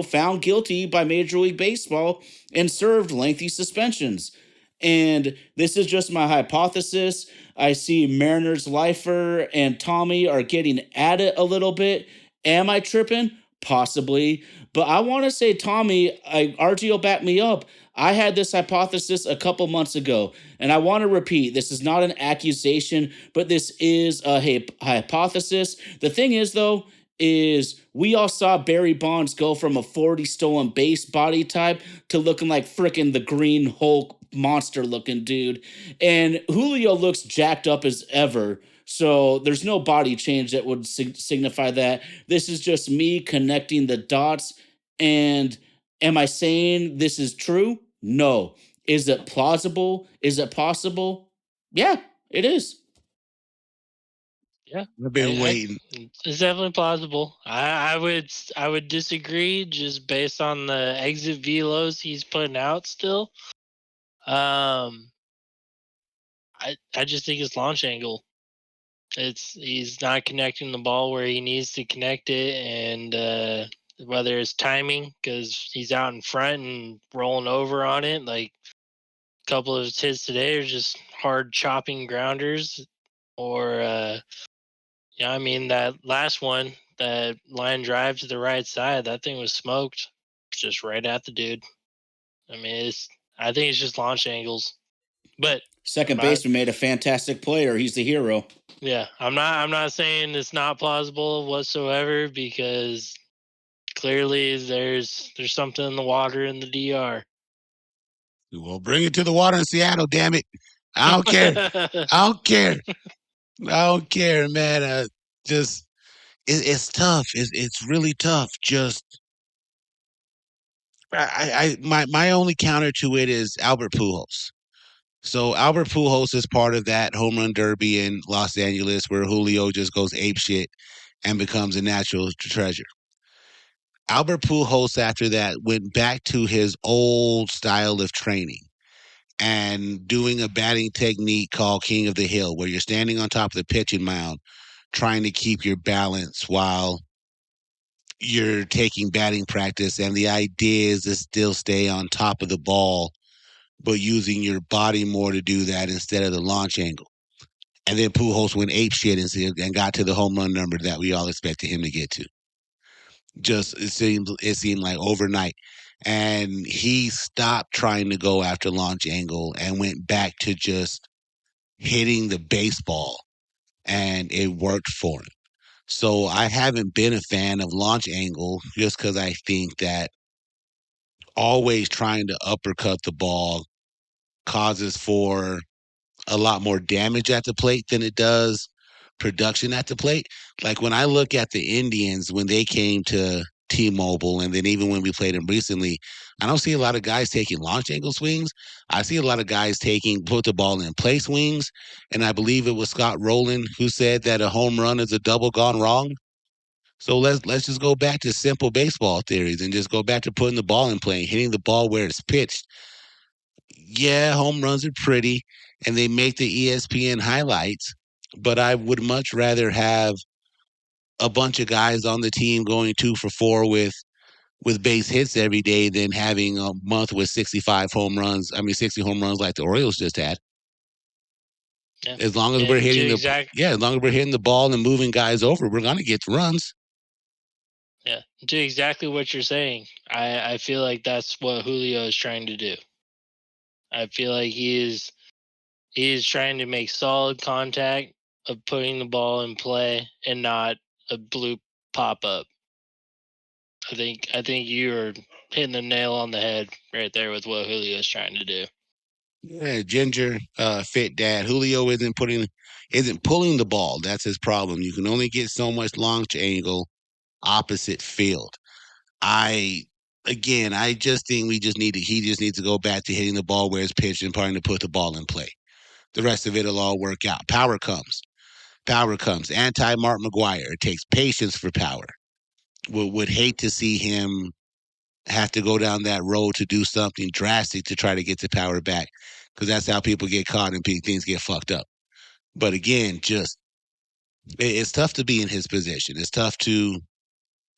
found guilty by Major League Baseball and served lengthy suspensions. And this is just my hypothesis. I see Mariners lifer and Tommy are getting at it a little bit. Am I tripping? Possibly. But I want to say, Tommy, RG will back me up. I had this hypothesis a couple months ago, and I want to repeat, this is not an accusation, but this is a hypothesis. The thing is, though, is we all saw Barry Bonds go from a 40 stolen base body type to looking like frickin' the Green Hulk monster looking dude. And Julio looks jacked up as ever. So there's no body change that would signify that. This is just me connecting the dots. And am I saying this is true? No. Is it plausible? Is it possible? Yeah, it is. Yeah, I've been waiting. It's definitely plausible. I would disagree just based on the exit velos he's putting out still. I just think his launch angle. He's not connecting the ball where he needs to connect it, and whether it's timing because he's out in front and rolling over on it, like a couple of his hits today are just hard chopping grounders, or that last one, that line drive to the right side, that thing was smoked just right at the dude. I mean, I think it's just launch angles. But Second I- baseman made a fantastic player. He's the hero. yeah, I'm not saying it's not plausible whatsoever, because clearly there's something in the water in the DR. Well, bring it to the water in Seattle, damn it. I don't care. I don't care. I don't care, man. Just it's tough. It's really tough. Just my only counter to it is Albert Pujols. So Albert Pujols is part of that home run derby in Los Angeles where Julio just goes apeshit and becomes a natural treasure. Albert Pujols after that went back to his old style of training and doing a batting technique called King of the Hill, where you're standing on top of the pitching mound trying to keep your balance while you're taking batting practice. And the idea is to still stay on top of the ball, but using your body more to do that instead of the launch angle. And then Pujols went ape shit and got to the home run number that we all expected him to get to. Just it seemed like overnight. And he stopped trying to go after launch angle and went back to just hitting the baseball, and it worked for him. So I haven't been a fan of launch angle just because I think that always trying to uppercut the ball causes for a lot more damage at the plate than it does production at the plate. Like when I look at the Indians when they came to T-Mobile, and then even when we played them recently, I don't see a lot of guys taking launch angle swings. I see a lot of guys taking put the ball in play swings, and I believe it was Scott Rowland who said that a home run is a double gone wrong. So let's just go back to simple baseball theories and just go back to putting the ball in play, hitting the ball where it's pitched. Yeah, home runs are pretty and they make the ESPN highlights, but I would much rather have a bunch of guys on the team going 2 for 4 with base hits every day than having a month with 65 home runs. I mean 60 home runs like the Orioles just had. Yeah. As long as we're hitting as long as we're hitting the ball and moving guys over, we're gonna get runs. Yeah, do exactly what you're saying. I feel like that's what Julio is trying to do. I feel like he is trying to make solid contact of putting the ball in play and not a blue pop up. I think you're hitting the nail on the head right there with what Julio is trying to do. Yeah, Ginger, fit dad. Julio isn't pulling the ball. That's his problem. You can only get so much launch angle opposite field. I just think he just needs to go back to hitting the ball where it's pitched and trying to put the ball in play. The rest of it'll all work out. Power comes. Anti Mark McGwire. It takes patience for power. Would hate to see him have to go down that road to do something drastic to try to get the power back, because that's how people get caught and things get fucked up. But again, it's tough to be in his position. It's tough to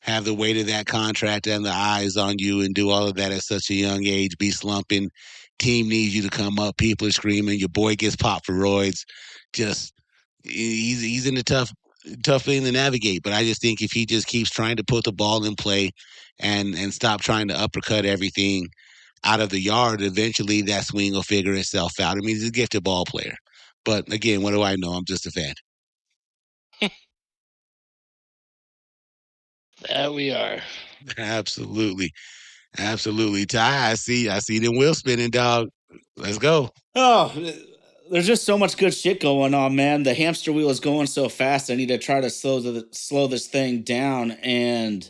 have the weight of that contract and the eyes on you and do all of that at such a young age, be slumping, team needs you to come up, people are screaming, your boy gets popped for roids. Just he's in a tough thing to navigate. But I just think if he just keeps trying to put the ball in play and stop trying to uppercut everything out of the yard, eventually that swing will figure itself out. I mean, he's a gifted ball player. But again, what do I know? I'm just a fan. That we are. Absolutely. Ty, I see them wheels spinning, dog. Let's go. Oh, there's just so much good shit going on, man. The hamster wheel is going so fast. I need to try to slow this thing down. And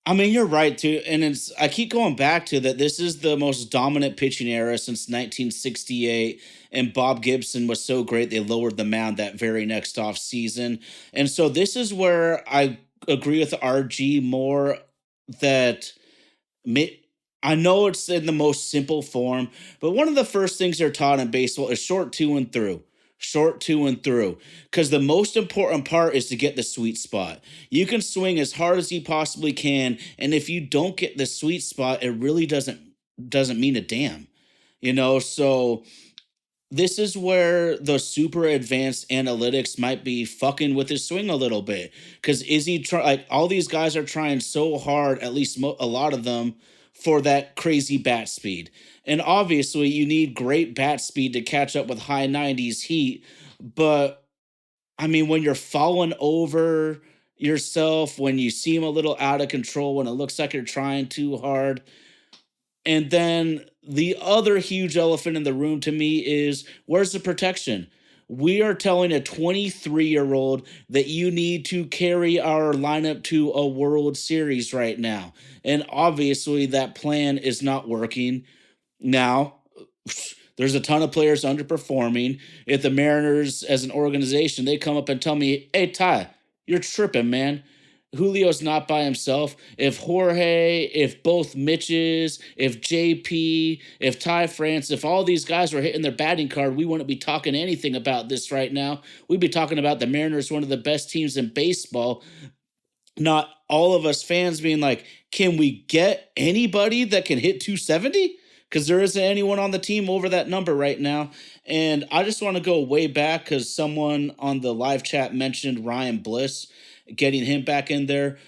I mean, you're right too. And I keep going back to that. This is the most dominant pitching era since 1968. And Bob Gibson was so great they lowered the mound that very next off season. And so this is where I agree with RG more that I know it's in the most simple form, but one of the first things they're taught in baseball is short to and through. Short to and through. Because the most important part is to get the sweet spot. You can swing as hard as you possibly can, and if you don't get the sweet spot, it really doesn't mean a damn. So this is where the super advanced analytics might be fucking with his swing a little bit. Because all these guys are trying so hard, at least a lot of them, for that crazy bat speed. And obviously, you need great bat speed to catch up with high 90s heat. But I mean, when you're falling over yourself, when you seem a little out of control, when it looks like you're trying too hard, and then the other huge elephant in the room to me is where's the protection? We are telling a 23-year-old that you need to carry our lineup to a World Series right now. And obviously, that plan is not working. Now, there's a ton of players underperforming. If the Mariners, as an organization, they come up and tell me, hey, Ty, you're tripping, man. Julio's not by himself. If Jorge, if both Mitches, if JP, if Ty France, if all these guys were hitting their batting card, we wouldn't be talking anything about this right now. We'd be talking about the Mariners, one of the best teams in baseball. Not all of us fans being like, can we get anybody that can hit 270? Because there isn't anyone on the team over that number right now. And I just want to go way back because someone on the live chat mentioned Ryan Bliss, getting him back in there.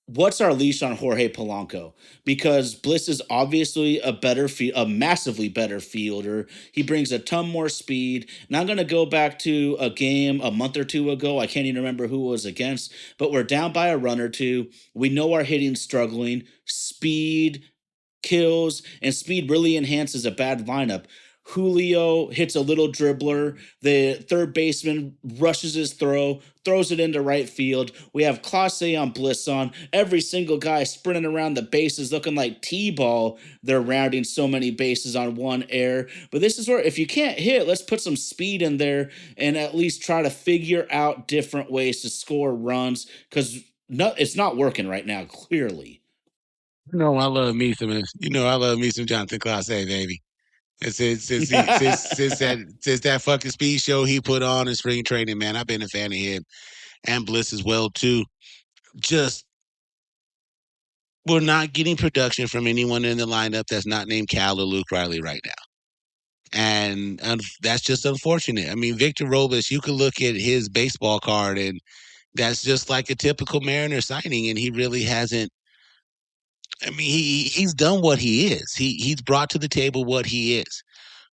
What's our leash on Jorge Polanco? Because Bliss is obviously a massively better fielder. He brings a ton more speed. And I'm going to go back to a game a month or two ago. I can't even remember who it was against, but we're down by a run or two. We know our hitting's struggling. Speed kills, and speed really enhances a bad lineup. Julio hits a little dribbler. The third baseman rushes his throw, throws it into right field. We have Clase on Bliss on. Every single guy sprinting around the bases looking like T-ball. They're rounding so many bases on one air. But this is where, if you can't hit, let's put some speed in there and at least try to figure out different ways to score runs because it's not working right now, clearly. I love me some. I love me some Jonathan Clase, baby. It's since that fucking speed show he put on in spring training, man. I've been a fan of him and Bliss as well too. Just we're not getting production from anyone in the lineup that's not named Cal or Luke Riley right now. And that's just unfortunate. I mean, Victor Robles, you could look at his baseball card, and that's just like a typical Mariner signing, and he really hasn't. I mean, he's done what he is. He's brought to the table what he is,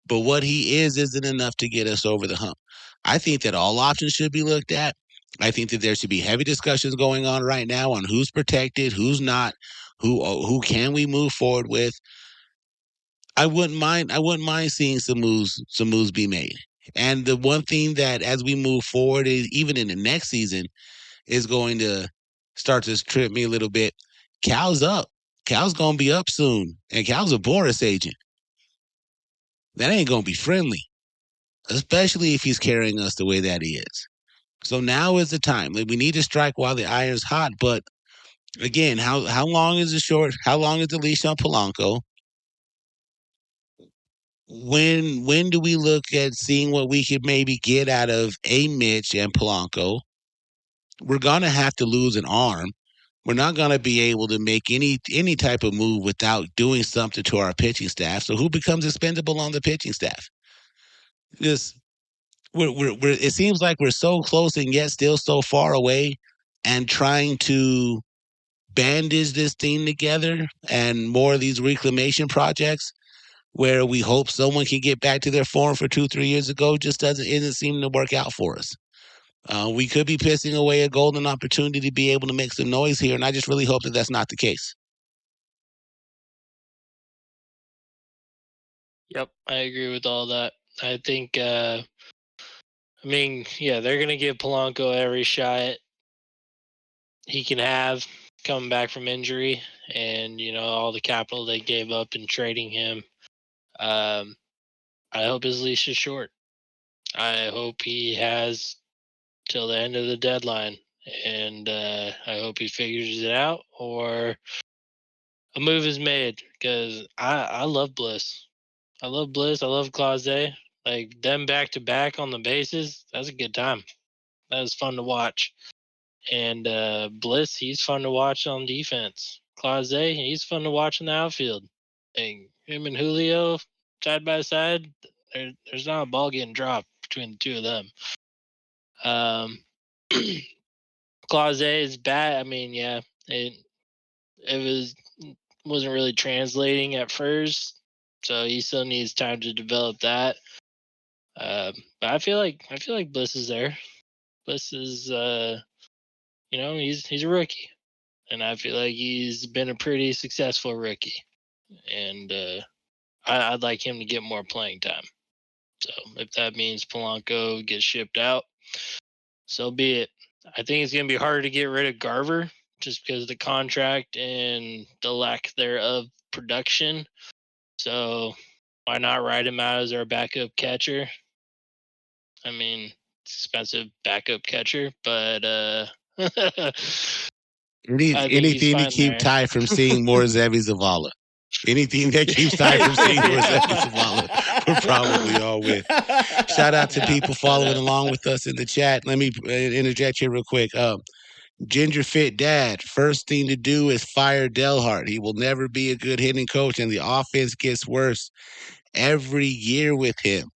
but what he is isn't enough to get us over the hump. I think that all options should be looked at. I think that there should be heavy discussions going on right now on who's protected, who's not, who can we move forward with. I wouldn't mind seeing some moves be made. And the one thing that as we move forward is even in the next season is going to start to trip me a little bit. Cal's up. Cal's gonna be up soon. And Cal's a Boris agent. That ain't gonna be friendly. Especially if he's carrying us the way that he is. So now is the time. Like, we need to strike while the iron's hot, but again, how long is the short? How long is the leash on Polanco? When do we look at seeing what we could maybe get out of a Mitch and Polanco? We're gonna have to lose an arm. We're not gonna be able to make any type of move without doing something to our pitching staff. So who becomes expendable on the pitching staff? Just it seems like we're so close and yet still so far away, and trying to bandage this thing together and more of these reclamation projects where we hope someone can get back to their form for 2-3 years ago just isn't seeming to work out for us. We could be pissing away a golden opportunity to be able to make some noise here, and I just really hope that that's not the case. Yep, I agree with all that. I think, I mean, yeah, they're going to give Polanco every shot he can have coming back from injury and, all the capital they gave up in trading him. I hope his leash is short. I hope he has till the end of the deadline. And I hope he figures it out or a move is made because I love Bliss. I love Bliss. I love Clase. Like them back to back on the bases. That's a good time. That was fun to watch. And Bliss, he's fun to watch on defense. Clase, he's fun to watch in the outfield. And him and Julio side by side, there's not a ball getting dropped between the two of them. Clase is bad. I mean, yeah, it was wasn't really translating at first, so he still needs time to develop that. But I feel like Bliss is there. Bliss is he's a rookie, and I feel like he's been a pretty successful rookie, and I'd like him to get more playing time. So if that means Polanco gets shipped out, so be it. I think it's going to be harder to get rid of Garver just because of the contract and the lack thereof production. So why not ride him out as our backup catcher? I mean, it's expensive backup catcher, but I think he's Anything to fine keep there. Ty from seeing more Zevi Zavala. Anything that keeps Ty from seeing more Zevi Zavala, we're probably all with. Shout out to Yeah, people following along with us in the chat. Let me interject here real quick. Ginger Fit Dad, first thing to do is fire Delhart. He will never be a good hitting coach, and the offense gets worse every year with him.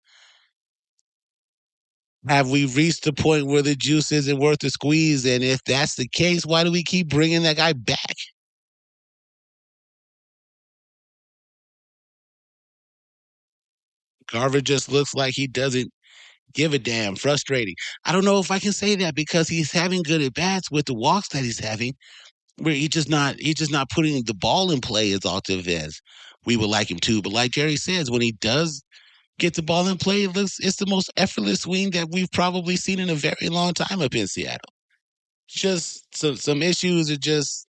Have we reached the point where the juice isn't worth the squeeze? And if that's the case, why do we keep bringing that guy back? Garver just looks like he doesn't give a damn. Frustrating. I don't know if I can say that because he's having good at bats with the walks that he's having, where he's just not putting the ball in play as often as we would like him to. But like Jerry says, when he does get the ball in play, it's the most effortless swing that we've probably seen in a very long time up in Seattle. Just some issues are just,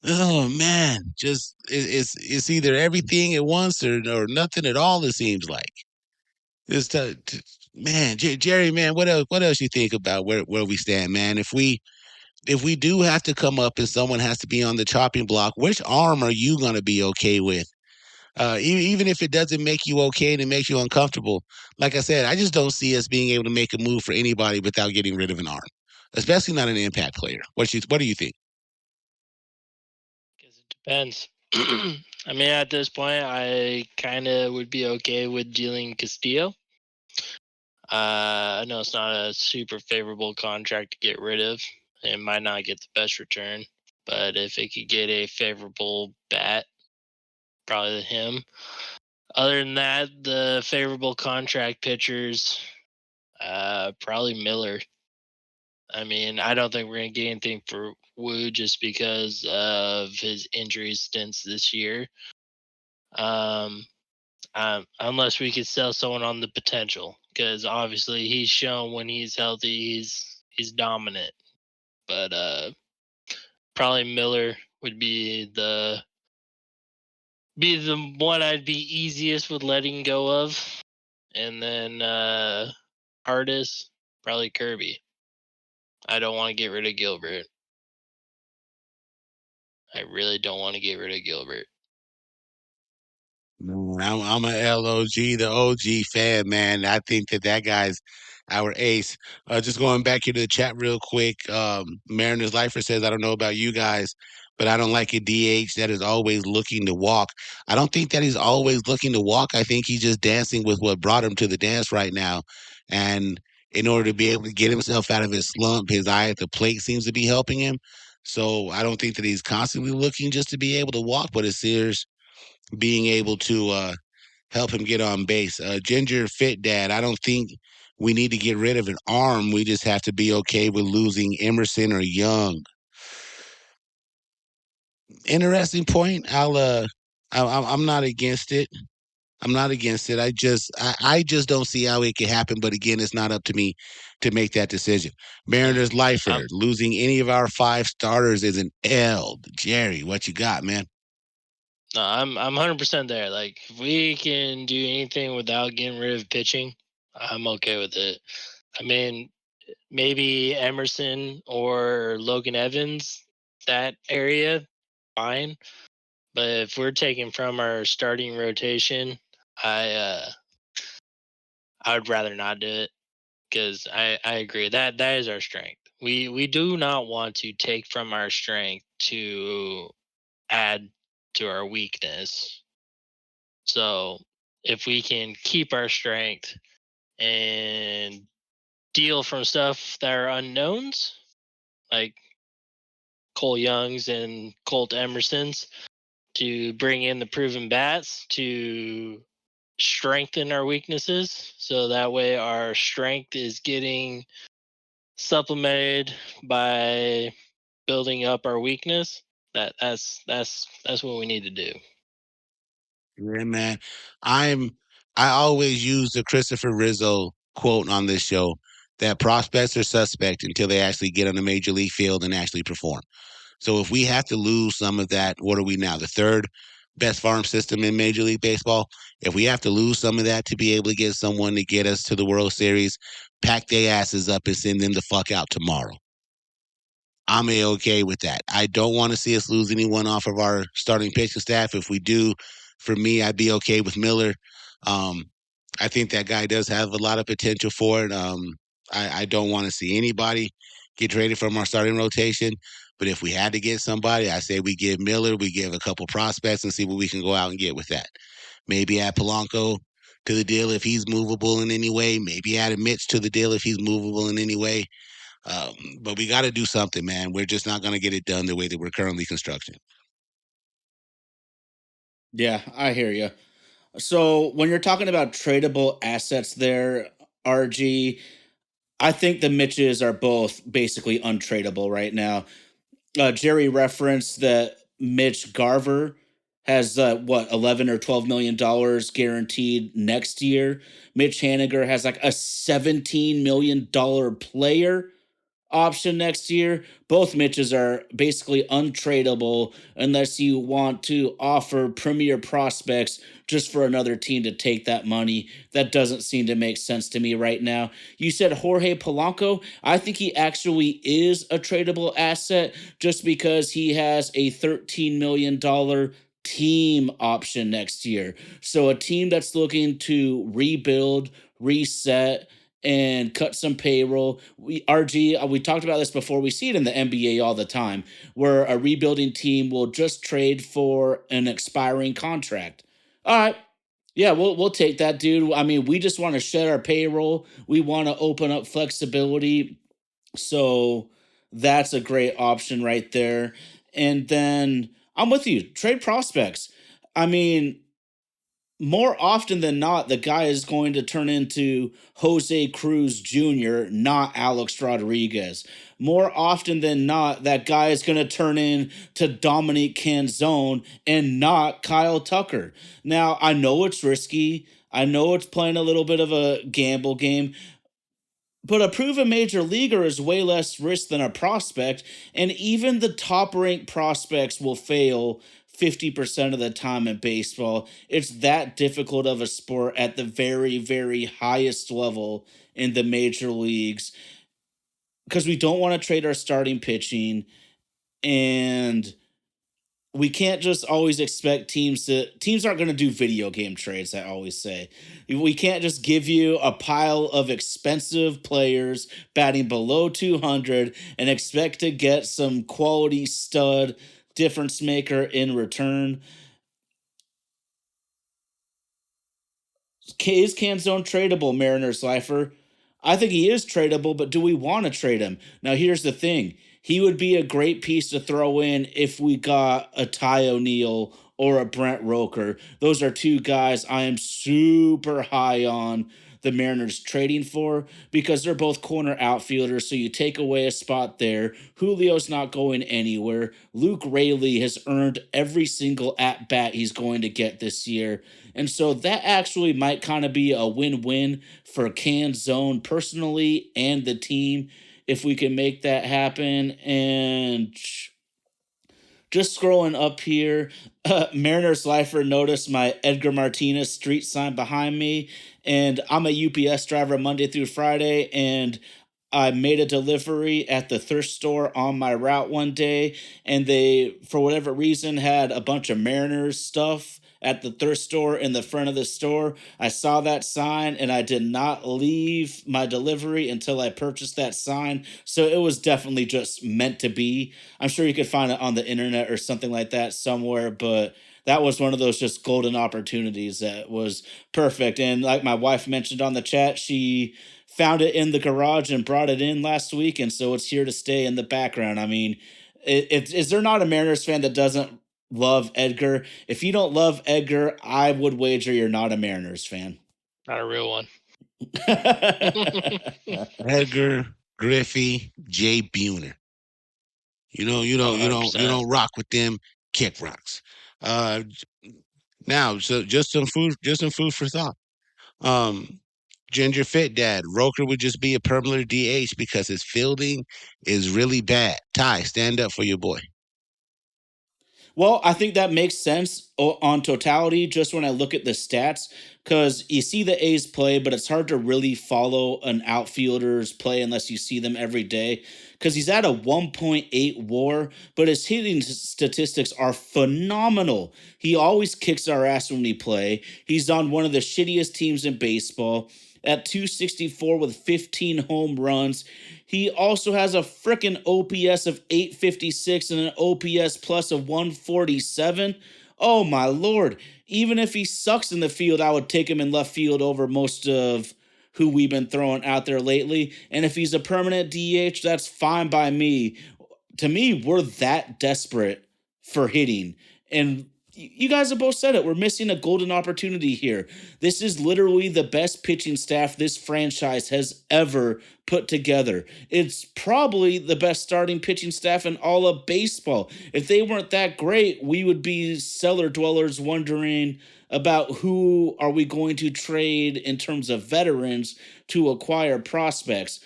oh man, just it's either everything at once or nothing at all. It seems like it's man, Jerry, man, what else you think about where we stand, man? If we do have to come up and someone has to be on the chopping block, which arm are you going to be okay with? Even if it doesn't make you okay and it makes you uncomfortable, like I said, I just don't see us being able to make a move for anybody without getting rid of an arm, especially not an impact player. What do you think? Because it depends. I mean, at this point, I kind of would be okay with dealing Castillo. I know it's not a super favorable contract to get rid of. It might not get the best return, but if it could get a favorable bat, probably him. Other than that, the favorable contract pitchers, probably Miller. I mean, I don't think we're going to get anything for Wu just because of his injury stints this year. Unless we could sell someone on the potential, because obviously he's shown when he's healthy, he's dominant. But probably Miller would be the one I'd be easiest with letting go of, and then hardest probably Kirby. I don't want to get rid of Gilbert. I really don't want to get rid of Gilbert. I'm a LOG, the OG fan, man. I think that guy's our ace. Just going back here to the chat real quick. Mariners Lifer says, I don't know about you guys, but I don't like a DH that is always looking to walk. I don't think that he's always looking to walk. I think he's just dancing with what brought him to the dance right now. And in order to be able to get himself out of his slump, his eye at the plate seems to be helping him. So I don't think that he's constantly looking just to be able to walk, but it's serious being able to help him get on base. Ginger Fit Dad, I don't think we need to get rid of an arm. We just have to be okay with losing Emerson or Young. Interesting point. I'm not against it. I'm not against it. I just don't see how it could happen. But again, it's not up to me to make that decision. Mariners Lifer, losing any of our 5 starters is an L. Jerry, what you got, man? No, I'm 100% there. Like, if we can do anything without getting rid of pitching, I'm okay with it. I mean, maybe Emerson or Logan Evans, that area, fine. But if we're taking from our starting rotation, I would rather not do it, because I agree that is our strength. We do not want to take from our strength to add to our weakness. So if we can keep our strength and deal from stuff that are unknowns, like Cole Young's and Colt Emerson's, to bring in the proven bats to strengthen our weaknesses. So that way our strength is getting supplemented by building up our weakness. That's what we need to do. Yeah, man. I always use the Christopher Rizzo quote on this show that prospects are suspect until they actually get on a major league field and actually perform. So if we have to lose some of that, what are we now? The third best farm system in Major League Baseball. If we have to lose some of that to be able to get someone to get us to the World Series, pack their asses up and send them the fuck out tomorrow. I'm okay with that. I don't want to see us lose anyone off of our starting pitching staff. If we do, for me, I'd be okay with Miller. Um, I think that guy does have a lot of potential for it. I don't want to see anybody get traded from our starting rotation. But if we had to get somebody, I say we give Miller, we give a couple prospects and see what we can go out and get with that. Maybe add Polanco to the deal if he's movable in any way. Maybe add a Mitch to the deal if he's movable in any way. But we got to do something, man. We're just not going to get it done the way that we're currently constructing. Yeah, I hear you. So when you're talking about tradable assets there, RG, I think the Mitches are both basically untradeable right now. Jerry referenced that Mitch Garver has 11 or 12 million dollars guaranteed next year. Mitch Haniger has like a 17 million dollar player option next year. Both Mitches are basically untradeable unless you want to offer premier prospects just for another team to take that money. That doesn't seem to make sense to me right now. You said Jorge Polanco. I think he actually is a tradable asset just because he has a $13 million team option next year. So a team that's looking to rebuild, reset, and cut some payroll. We talked about this before. We see it in the NBA all the time, where a rebuilding team will just trade for an expiring contract. All right, yeah, we'll take that, dude. I mean, we just want to shed our payroll. We want to open up flexibility. So that's a great option right there. And then I'm with you. Trade prospects. I mean, more often than not, the guy is going to turn into Jose Cruz Jr., not Alex Rodriguez. More often than not, that guy is going to turn into Dominic Canzone and not Kyle Tucker. Now, I know it's risky. I know it's playing a little bit of a gamble game, but a proven major leaguer is way less risk than a prospect, and even the top ranked prospects will fail 50% of the time in baseball. It's that difficult of a sport at the very, very highest level in the major leagues because we don't want to trade our starting pitching, and we can't just always expect teams aren't going to do video game trades. I always say we can't just give you a pile of expensive players batting below 200 and expect to get some quality stud difference maker in return. Is Canzone tradable, Mariners lifer? I think he is tradable, but do we want to trade him? Now, here's the thing. He would be a great piece to throw in if we got a Ty O'Neill or a Brent Roker. Those are two guys I am super high on the Mariners trading for because they're both corner outfielders. So you take away a spot there. Julio's not going anywhere. Luke Raley has earned every single at bat he's going to get this year. And so that actually might kind of be a win-win for Canzone personally and the team if we can make that happen. And just scrolling up here, Mariners Lifer noticed my Edgar Martinez street sign behind me, and I'm a UPS driver Monday through Friday, and I made a delivery at the thrift store on my route one day, and they, for whatever reason, had a bunch of Mariners stuff at the thrift store in the front of the store. I saw that sign and I did not leave my delivery until I purchased that sign. So it was definitely just meant to be. I'm sure you could find it on the internet or something like that somewhere, but that was one of those just golden opportunities that was perfect. And like my wife mentioned on the chat, she found it in the garage and brought it in last week. And so it's here to stay in the background. I mean, is there not a Mariners fan that doesn't love Edgar. If you don't love Edgar, I would wager you're not a Mariners fan. Not a real one. Edgar, Griffey, Jay Buhner. You don't rock with them kick rocks. Uh, Now, so just some food for thought. Um, Ginger Fit Dad, Roker would just be a permanent DH because his fielding is really bad. Ty, stand up for your boy. Well, I think that makes sense on totality just when I look at the stats because you see the A's play, but it's hard to really follow an outfielder's play unless you see them every day because he's at a 1.8 WAR, but his hitting statistics are phenomenal. He always kicks our ass when we play. He's on one of the shittiest teams in baseball at 264 with 15 home runs. He also has a freaking OPS of 856 and an OPS plus of 147. Oh my lord. Even if he sucks in the field, I would take him in left field over most of who we've been throwing out there lately. And if he's a permanent DH, that's fine by me. To me, we're that desperate for hitting. And you guys have both said it. We're missing a golden opportunity here. This is literally the best pitching staff this franchise has ever put together. It's probably the best starting pitching staff in all of baseball. If they weren't that great, we would be cellar dwellers wondering about who are we going to trade in terms of veterans to acquire prospects.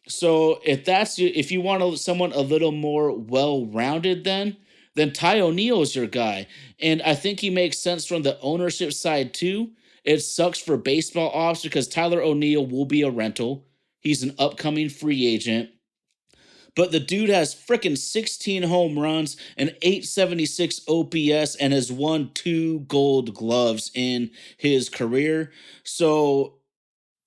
So if you want someone a little more well-rounded then Ty O'Neill is your guy. And I think he makes sense from the ownership side too. It sucks for baseball ops because Tyler O'Neill will be a rental. He's an upcoming free agent. But the dude has freaking 16 home runs, an 876 OPS, and has won 2 gold gloves in his career. So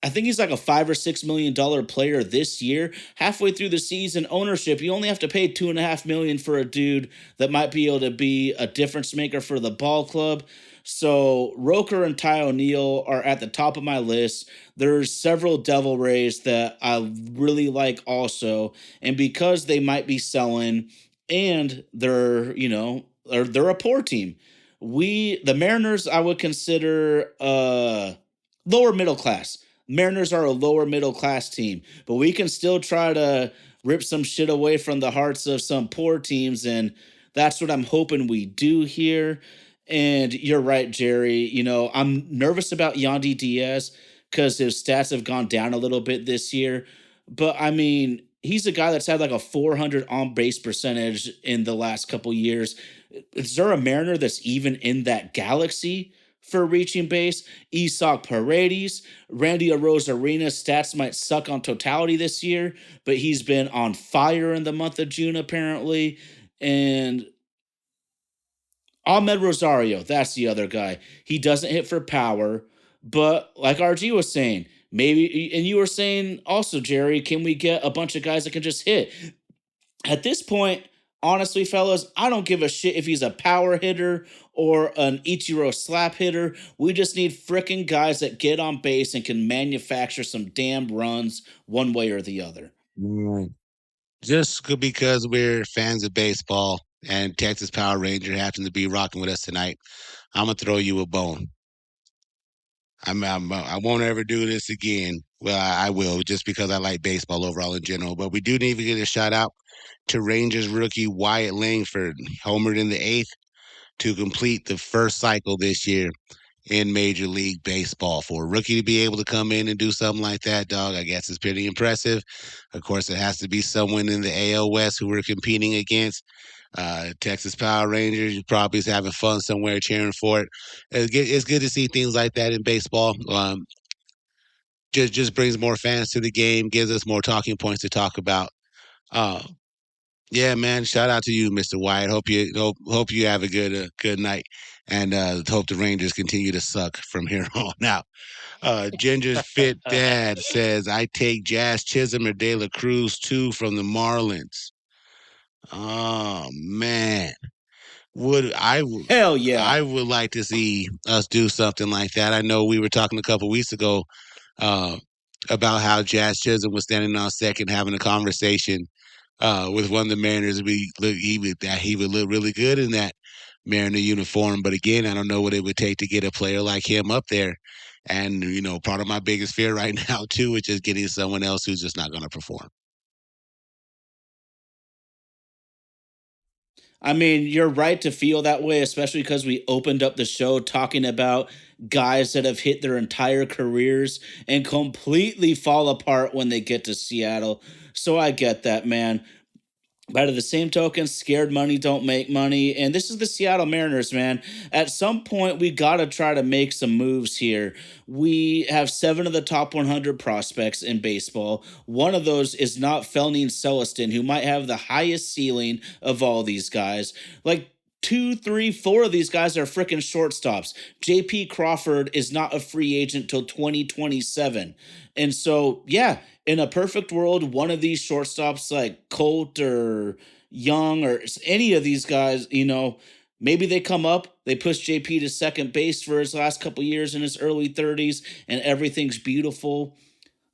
I think he's like a $5 or $6 million player this year. Halfway through the season, ownership, you only have to pay $2.5 million for a dude that might be able to be a difference maker for the ball club. So Roker and Ty O'Neill are at the top of my list. There's several Devil Rays that I really like also, and because they might be selling, and they're a poor team. The Mariners I would consider lower middle class. Mariners are a lower middle class team, but we can still try to rip some shit away from the hearts of some poor teams, and that's what I'm hoping we do here. And you're right, Jerry. I'm nervous about Yandy Diaz because his stats have gone down a little bit this year. But I mean, he's a guy that's had like a 400 on base percentage in the last couple years. Is there a Mariner that's even in that galaxy for reaching base? Isaac Paredes, Randy Arozarena's stats might suck on totality this year, but he's been on fire in the month of June apparently. And Ahmed Rosario, that's the other guy. He doesn't hit for power, but like RG was saying, maybe, and you were saying also, Jerry, can we get a bunch of guys that can just hit? At this point, honestly, fellas, I don't give a shit if he's a power hitter or an Ichiro slap hitter. We just need frickin' guys that get on base and can manufacture some damn runs one way or the other. Just because we're fans of baseball and Texas Power Ranger happen to be rocking with us tonight, I'm gonna throw you a bone. I won't ever do this again. Well, I will just because I like baseball overall in general. But we do need to get a shout out to Rangers rookie Wyatt Langford, homered in the 8th to complete the first cycle this year in Major League Baseball. For a rookie to be able to come in and do something like that, dog, I guess it's pretty impressive. Of course, it has to be someone in the AL West who we're competing against. Texas Power Rangers, you probably is having fun somewhere cheering for it. It's good to see things like that in baseball. Just brings more fans to the game, gives us more talking points to talk about. Yeah, man. Shout out to you, Mr. Wyatt. Hope you have a good night, and hope the Rangers continue to suck from here on out. Ginger's Fit Dad says, I take Jazz Chisholm or De La Cruz too from the Marlins. Oh man. Hell yeah. I would like to see us do something like that. I know we were talking a couple weeks ago about how Jazz Chisholm was standing on second having a conversation with one of the Mariners. He would look really good in that. Mariner uniform. But again, I don't know what it would take to get a player like him up there. And, part of my biggest fear right now, too, is just getting someone else who's just not going to perform. I mean, you're right to feel that way, especially because we opened up the show talking about guys that have hit their entire careers and completely fall apart when they get to Seattle. So I get that, man. But at the same token, scared money don't make money. And this is the Seattle Mariners, man. At some point, we got to try to make some moves here. We have 7 of the top 100 prospects in baseball. One of those is not Felnine Celestin, who might have the highest ceiling of all these guys. Like, 2, 3, 4 of these guys are freaking shortstops. J.P. Crawford is not a free agent till 2027. And so, yeah, in a perfect world, one of these shortstops like Colt or Young or any of these guys, maybe they come up, they push JP to second base for his last couple years in his early 30s, and everything's beautiful.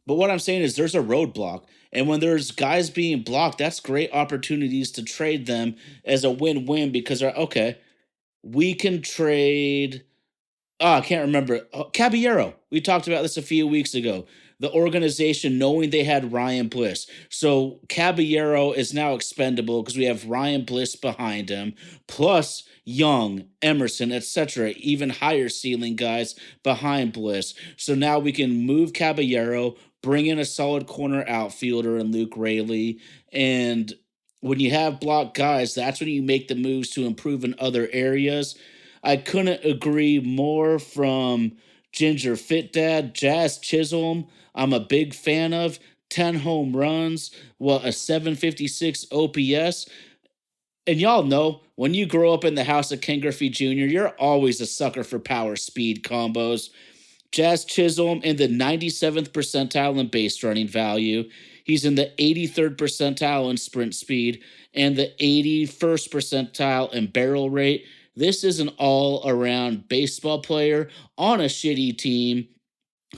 But what I'm saying is there's a roadblock. And when there's guys being blocked, that's great opportunities to trade them as a win-win because, okay, we can trade. I can't remember. Caballero. We talked about this a few weeks ago. The organization knowing they had Ryan Bliss. So Caballero is now expendable because we have Ryan Bliss behind him, plus Young, Emerson, etc., even higher ceiling guys behind Bliss. So now we can move Caballero, bring in a solid corner outfielder in Luke Raley, and when you have blocked guys, that's when you make the moves to improve in other areas. I couldn't agree more from Ginger Fit Dad, Jazz Chisholm. I'm a big fan of 10 home runs, a 756 OPS. And y'all know when you grow up in the house of Ken Griffey Jr., you're always a sucker for power speed combos. Jazz Chisholm in the 97th percentile in base running value. He's in the 83rd percentile in sprint speed and the 81st percentile in barrel rate. This is an all-around baseball player on a shitty team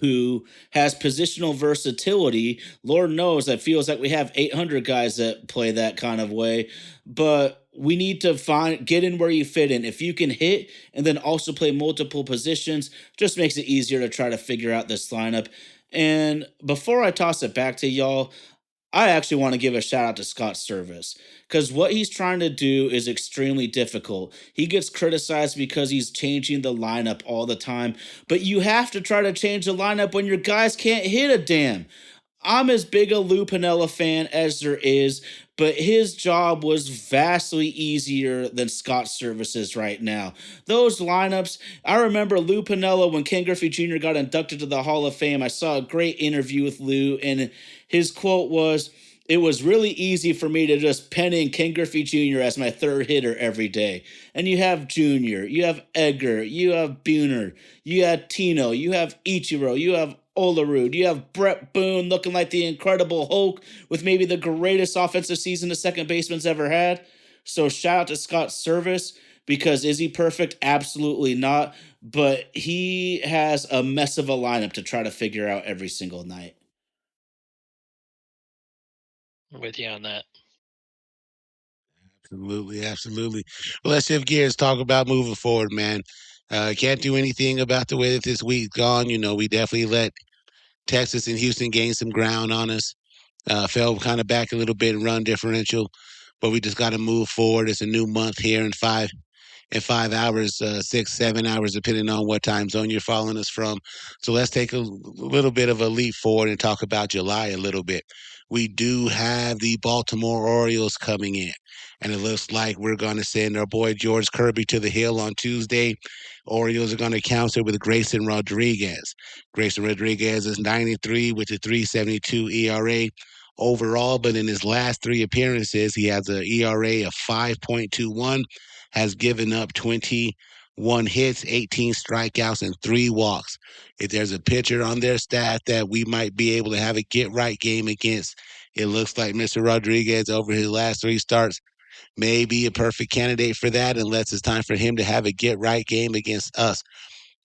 who has positional versatility. Lord knows that feels like we have 800 guys that play that kind of way, but we need to get in where you fit in. If you can hit and then also play multiple positions, just makes it easier to try to figure out this lineup. And before I toss it back to y'all, I actually want to give a shout out to Scott Servais because what he's trying to do is extremely difficult. He gets criticized because he's changing the lineup all the time, but you have to try to change the lineup when your guys can't hit a damn. I'm as big a Lou Piniella fan as there is, but his job was vastly easier than Scott Servais's right now. Those lineups, I remember Lou Piniella when Ken Griffey Jr. got inducted to the Hall of Fame. I saw a great interview with Lou, and his quote was, "It was really easy for me to just pen in Ken Griffey Jr. as my third hitter every day." And you have Junior, you have Edgar, you have Buhner, you have Tino, you have Ichiro, you have Olerud, you have Brett Boone looking like the Incredible Hulk with maybe the greatest offensive season a second baseman's ever had. So shout out to Scott Servais because is he perfect? Absolutely not. But he has a mess of a lineup to try to figure out every single night. I'm with you on that. Absolutely, absolutely. Well, let's shift gears, talk about moving forward, man. Can't do anything about the way that this week's gone. We definitely let Texas and Houston gain some ground on us. Fell kind of back a little bit in run differential, but we just got to move forward. It's a new month here in 5 hours, 6, 7 hours, depending on what time zone you're following us from. So let's take a little bit of a leap forward and talk about July a little bit. We do have the Baltimore Orioles coming in, and it looks like we're going to send our boy George Kirby to the hill on Tuesday. Orioles are going to counter with Grayson Rodriguez. Grayson Rodriguez is 93 with a 3.72 ERA overall, but in his last 3 appearances, he has an ERA of 5.21, has given up 21 hits, 18 strikeouts, and 3 walks. If there's a pitcher on their staff that we might be able to have a get-right game against, it looks like Mr. Rodriguez over his last 3 starts may be a perfect candidate for that unless it's time for him to have a get-right game against us.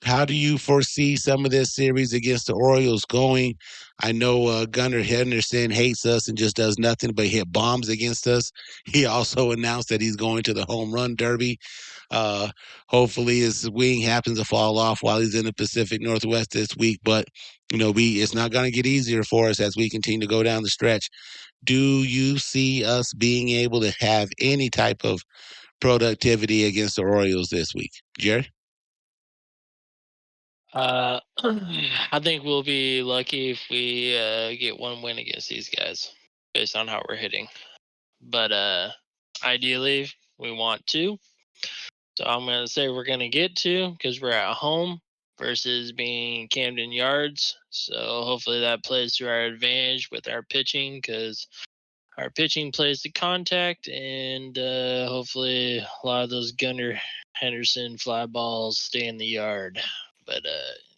How do you foresee some of this series against the Orioles going? I know Gunnar Henderson hates us and just does nothing but hit bombs against us. He also announced that he's going to the home run derby. Hopefully his wing happens to fall off while he's in the Pacific Northwest this week. But it's not going to get easier for us as we continue to go down the stretch. Do you see us being able to have any type of productivity against the Orioles this week, Jerry? I think we'll be lucky if we get one win against these guys based on how we're hitting. But ideally, we want two. So I'm going to say we're going to get two because we're at home versus being Camden Yards. So hopefully that plays to our advantage with our pitching because our pitching plays the contact, and hopefully a lot of those Gunnar Henderson fly balls stay in the yard. But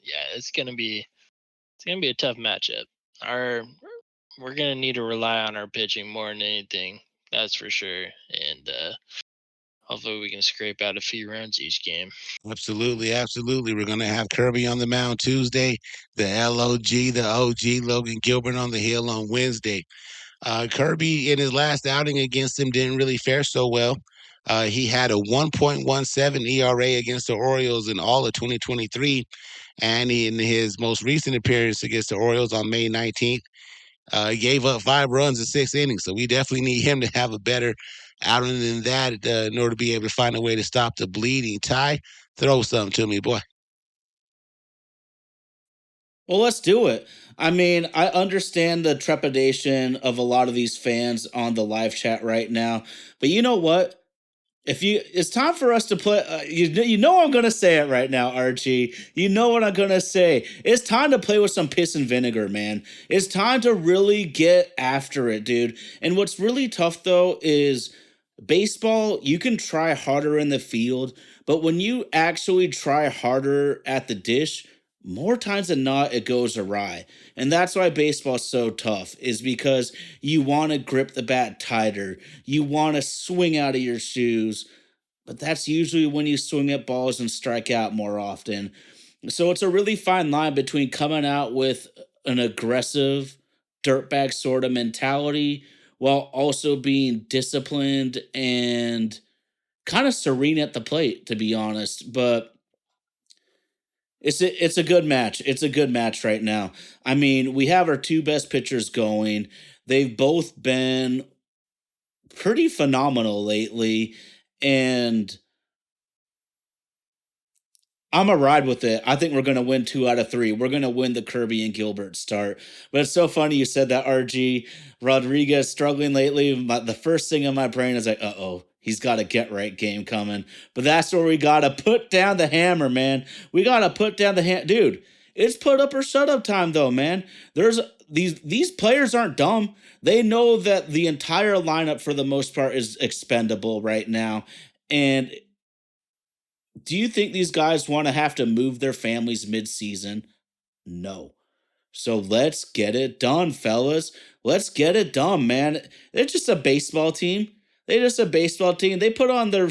yeah, it's gonna be a tough matchup. We're gonna need to rely on our pitching more than anything. That's for sure. And hopefully we can scrape out a few runs each game. Absolutely, absolutely. We're going to have Kirby on the mound Tuesday, the LOG, the OG, Logan Gilbert on the hill on Wednesday. Kirby, in his last outing against him, didn't really fare so well. He had a 1.17 ERA against the Orioles in all of 2023. And in his most recent appearance against the Orioles on May 19th, he gave up 5 runs in 6 innings. So we definitely need him to have a better outing than that in order to be able to find a way to stop the bleeding. Ty, throw something to me, boy. Well, let's do it. I mean, I understand the trepidation of a lot of these fans on the live chat right now, but you know what? It's time for us to play. You know I'm gonna say it right now, Archie. You know what I'm gonna say. It's time to play with some piss and vinegar, man. It's time to really get after it, dude. And what's really tough though is baseball. You can try harder in the field, but when you actually try harder at the dish, more times than not, it goes awry. And that's why baseball's so tough, is because you want to grip the bat tighter. You want to swing out of your shoes, but that's usually when you swing at balls and strike out more often. So it's a really fine line between coming out with an aggressive dirtbag sort of mentality while also being disciplined and kind of serene at the plate, to be honest. But it's a good match. It's a good match right now. I mean, we have our two best pitchers going. They've both been pretty phenomenal lately, and I'm a ride with it. I think we're going to win 2 out of 3. We're going to win the Kirby and Gilbert start. But it's so funny you said that, RG. Rodriguez struggling lately. The first thing in my brain is like, uh-oh, he's got a get right game coming. But that's where we got to put down the hammer, man. We got to put down the hammer. Dude, it's put up or shut up time, though, man. There's these players aren't dumb. They know that the entire lineup, for the most part, is expendable right now. And do you think these guys want to have to move their families mid-season? No. So let's get it done, fellas. Let's get it done, man. They're just a baseball team. They're just a baseball team. They put on their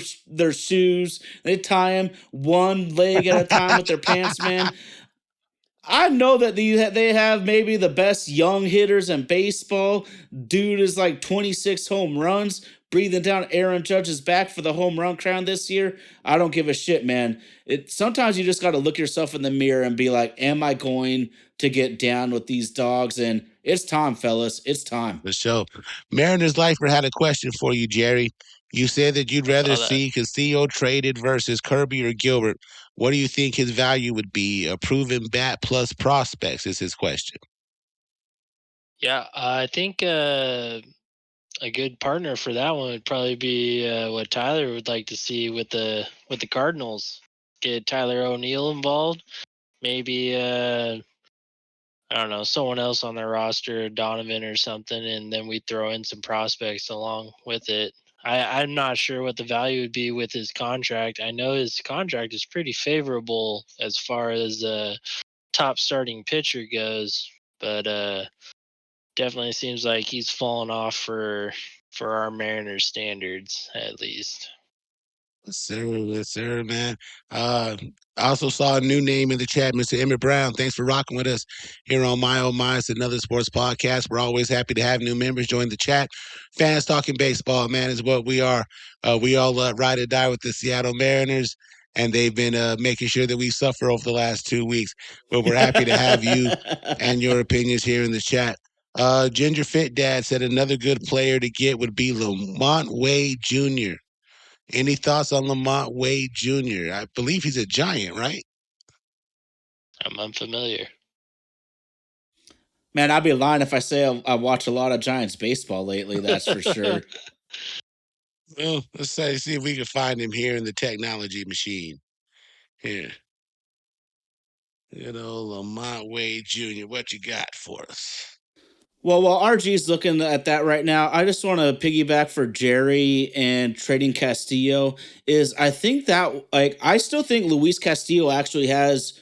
shoes. They tie them one leg at a time with their pants, man. I know that they have maybe the best young hitters in baseball. Dude is like 26 home runs, breathing down Aaron Judge's back for the home run crown this year. I don't give a shit, man. Sometimes you just got to look yourself in the mirror and be like, am I going to get down with these dogs? And it's time, fellas. It's time. For sure. Mariners Lifer had a question for you, Jerry. You said that you'd I rather saw that. see Castillo traded versus Kirby or Gilbert. What do you think his value would be? A proven bat plus prospects is his question. Yeah, I think a good partner for that one would probably be what Tyler would like to see with the Cardinals. Get Tyler O'Neill involved. Maybe I don't know, someone else on their roster, Donovan or something, and then we throw in some prospects along with it. I'm not sure what the value would be with his contract. I know his contract is pretty favorable as far as top starting pitcher goes, but definitely seems like he's fallen off for our Mariners standards at least. Yes, sir. Yes, sir, man. I also saw a new name in the chat, Mr. Emmett Brown. Thanks for rocking with us here on My Oh My. It's another sports podcast. We're always happy to have new members join the chat. Fans talking baseball, man, is what we are. We all ride or die with the Seattle Mariners, and they've been making sure that we suffer over the last 2 weeks. But we're happy to have you and your opinions here in the chat. Ginger Fit Dad said another good player to get would be Lamont Wade Jr. Any thoughts on Lamont Wade Jr.? I believe he's a Giant, right? I'm unfamiliar. Man, I'd be lying if I say I watch a lot of Giants baseball lately. That's for sure. Well, let's see if we can find him here in the technology machine. Here. Lamont Wade Jr., what you got for us? Well, while RG's looking at that right now, I just want to piggyback for Jerry and trading Castillo. I think that I still think Luis Castillo actually has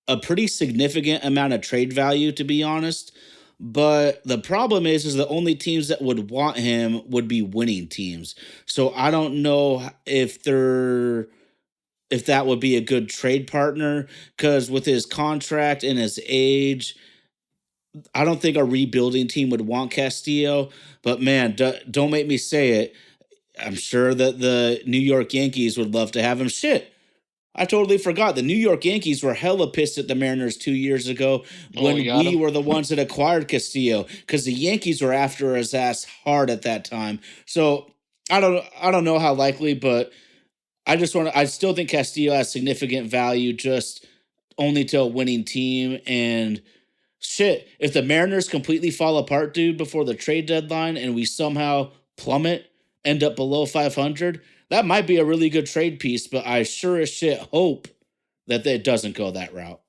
a pretty significant amount of trade value, to be honest. But the problem is the only teams that would want him would be winning teams. So I don't know if that would be a good trade partner, because with his contract and his age, I don't think a rebuilding team would want Castillo. But man, don't make me say it. I'm sure that the New York Yankees would love to have him. Shit, I totally forgot. The New York Yankees were hella pissed at the Mariners 2 years ago when we were the ones that acquired Castillo, because the Yankees were after his ass hard at that time. So I don't know how likely, but I still think Castillo has significant value, just only to a winning team. And shit, if the Mariners completely fall apart, dude, before the trade deadline and we somehow plummet, end up below 500, that might be a really good trade piece, but I sure as shit hope that it doesn't go that route.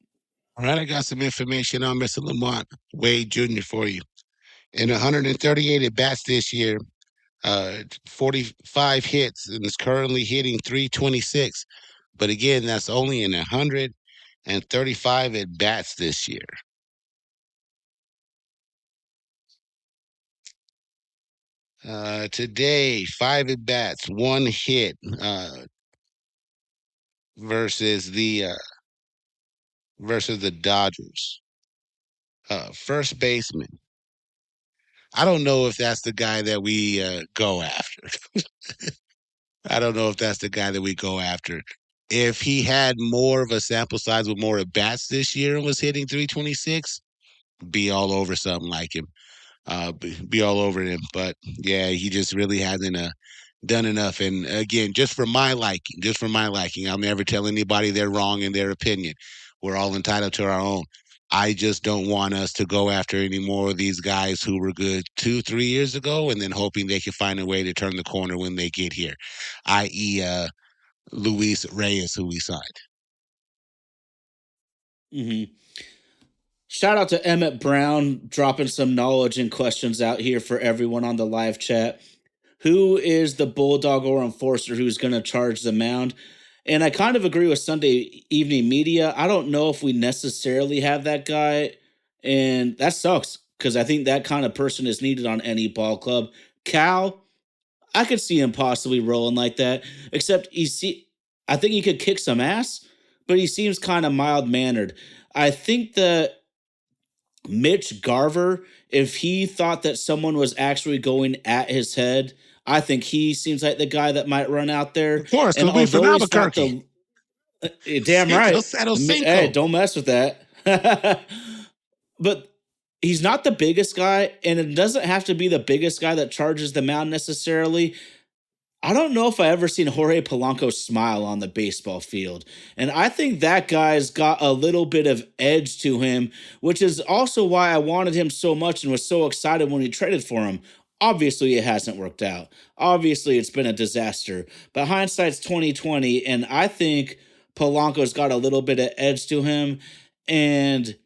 All right, I got some information on Mr. Lamont Wade Jr. for you. In 138 at bats this year, 45 hits, and is currently hitting 326. But again, that's only in 135 at bats this year. Today, 5 at bats, 1 hit versus the Dodgers. First baseman. I don't know if that's the guy that we go after. I don't know if that's the guy that we go after. If he had more of a sample size with more at bats this year and was hitting 326, be all over something like him. Be all over him. But yeah, he just really hasn't done enough. And again, just for my liking, I'll never tell anybody they're wrong in their opinion. We're all entitled to our own. I just don't want us to go after any more of these guys who were good 2-3 years ago and then hoping they can find a way to turn the corner when they get here, i.e., Luis Reyes, who we signed. Mm-hmm. Shout out to Emmett Brown dropping some knowledge and questions out here for everyone on the live chat. Who is the bulldog or enforcer who's going to charge the mound? And I kind of agree with Sunday Evening Media. I don't know if we necessarily have that guy, and that sucks because I think that kind of person is needed on any ball club. Cal, I could see him possibly rolling like that, except I think he could kick some ass, but he seems kind of mild mannered. I think that Mitch Garver, if he thought that someone was actually going at his head, I think he seems like the guy that might run out there. Of course, and we from Albuquerque. Damn right. Hey, don't mess with that. But he's not the biggest guy, and it doesn't have to be the biggest guy that charges the mound necessarily. I don't know if I ever seen Jorge Polanco smile on the baseball field. And I think that guy's got a little bit of edge to him, which is also why I wanted him so much and was so excited when we traded for him. Obviously, it hasn't worked out. Obviously, it's been a disaster. But hindsight's 2020, and I think Polanco's got a little bit of edge to him. And,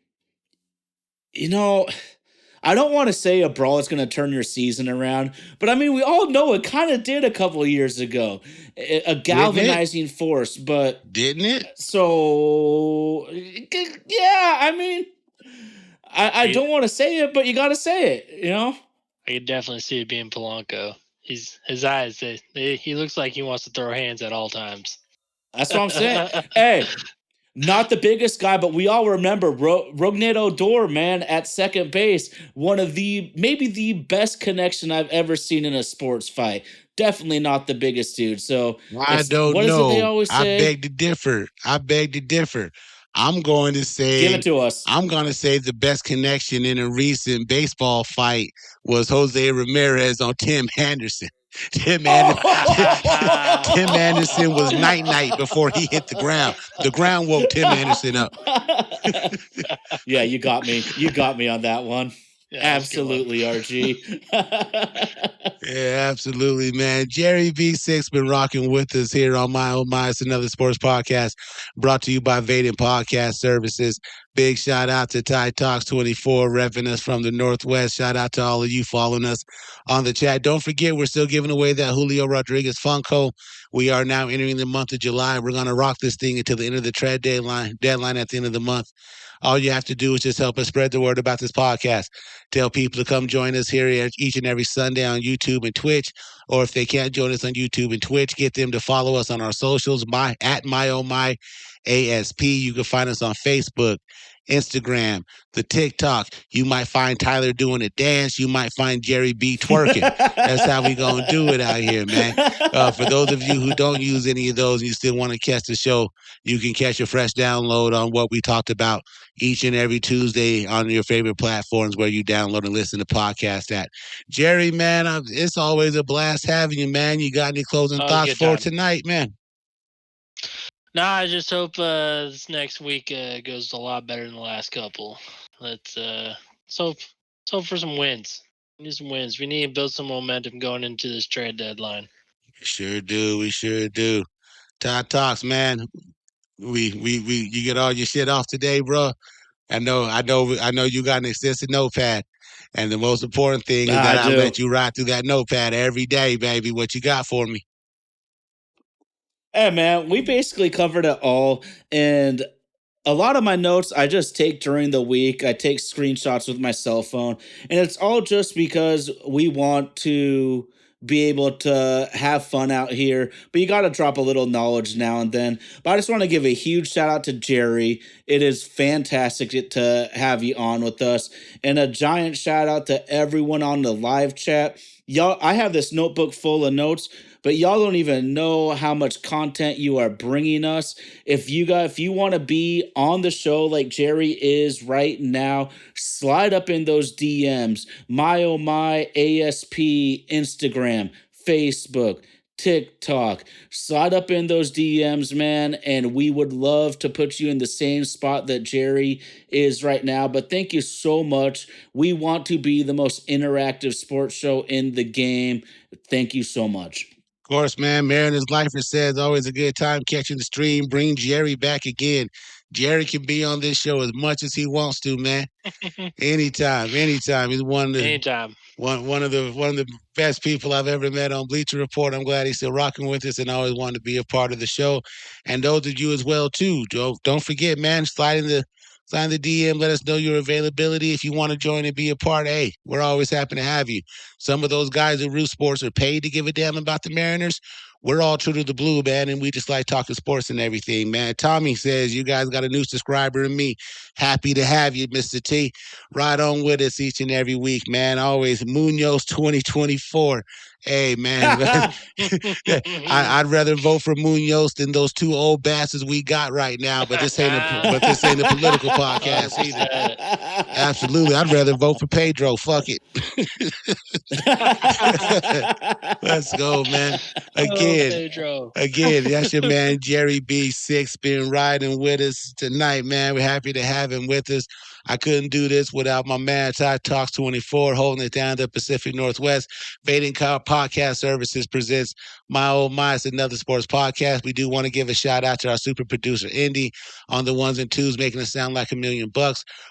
I don't want to say a brawl is going to turn your season around, but I mean, we all know it kind of did a couple of years ago. A galvanizing force, but... Didn't it? So, yeah, I mean, I don't want to say it, but you got to say it, I could definitely see it being Polanco. his eyes. He looks like he wants to throw hands at all times. That's what I'm saying. Hey, not the biggest guy, but we all remember Rougned Odor, man, at second base. One of maybe the best connection I've ever seen in a sports fight. Definitely not the biggest dude. So I don't what is it they know. always I say? beg to differ. I'm going to say Give it to us. I'm going to say the best connection in a recent baseball fight was Jose Ramirez on Tim Anderson. Tim Anderson was night before he hit the ground. The ground woke Tim Anderson up. Yeah, you got me. You got me on that one. Yeah, that's a good one. Absolutely, RG. Yeah, absolutely, man. Jerry B6 been rocking with us here on My Oh My. It's another sports podcast brought to you by Vaden Podcast Services. Big shout out to Ty Talks 24, repping us from the Northwest. Shout out to all of you following us on the chat. Don't forget, we're still giving away that Julio Rodriguez Funko. We are now entering the month of July. We're going to rock this thing until the end of the trade deadline at the end of the month. All you have to do is just help us spread the word about this podcast. Tell people to come join us here each and every Sunday on YouTube and Twitch. Or if they can't join us on YouTube and Twitch, get them to follow us on our socials, at MyOhMyASP. You can find us on Facebook, Instagram, the TikTok. You might find Tyler doing a dance. You might find Jerry B twerking. That's how we gonna do it out here, man. For those of you who don't use any of those and you still want to catch the show, you can catch a fresh download on what we talked about each and every Tuesday on your favorite platforms where you download and listen to podcasts at. Jerry, man, it's always a blast having you, man. You got any closing thoughts for tonight, man? No, I just hope this next week goes a lot better than the last couple. Let's hope for some wins. We need some wins. We need to build some momentum going into this trade deadline. We sure do. Todd Talks, man. You get all your shit off today, bro. I know you got an extensive notepad. And the most important thing is that I let you ride through that notepad every day, baby. What you got for me? Hey, man, we basically covered it all. And a lot of my notes I just take during the week. I take screenshots with my cell phone. And it's all just because we want to be able to have fun out here. But you got to drop a little knowledge now and then. But I just want to give a huge shout out to Jerry. It is fantastic to have you on with us. And a giant shout out to everyone on the live chat. Y'all, I have this notebook full of notes, but y'all don't even know how much content you are bringing us. If you want to be on the show like Jerry is right now, slide up in those DMs. My Oh My ASP, Instagram, Facebook, TikTok. Slide up in those DMs, man, and we would love to put you in the same spot that Jerry is right now. But thank you so much. We want to be the most interactive sports show in the game. Thank you so much. Of course, man. Mariners Lifer says always a good time catching the stream. Bring Jerry back again. Jerry can be on this show as much as he wants to, man. Anytime. He's one of the best people I've ever met on Bleacher Report. I'm glad he's still rocking with us and always wanted to be a part of the show. And those of you as well, too. Don't forget, man, slide in the DM, let us know your availability. If you want to join and be a part, hey, we're always happy to have you. Some of those guys at Root Sports are paid to give a damn about the Mariners. We're all true to the blue, man, and we just like talking sports and everything, man. Tommy says, you guys got a new subscriber in me. Happy to have you, Mr. T. Ride on with us each and every week, man. Always Munoz 2024. Hey, man. I'd rather vote for Munoz than those two old bastards we got right now, but this ain't a political podcast either. Absolutely. I'd rather vote for Pedro. Fuck it. Let's go, man. Again, that's your man Jerry B6 been riding with us tonight, man. We're happy to have him with us. I couldn't do this without my man Ty Talks 24 holding it down the Pacific Northwest. Vaden Podcast Services presents My Oh My. It's another sports podcast. We do want to give a shout out to our super producer Indy on the ones and twos, making it sound like $1 million.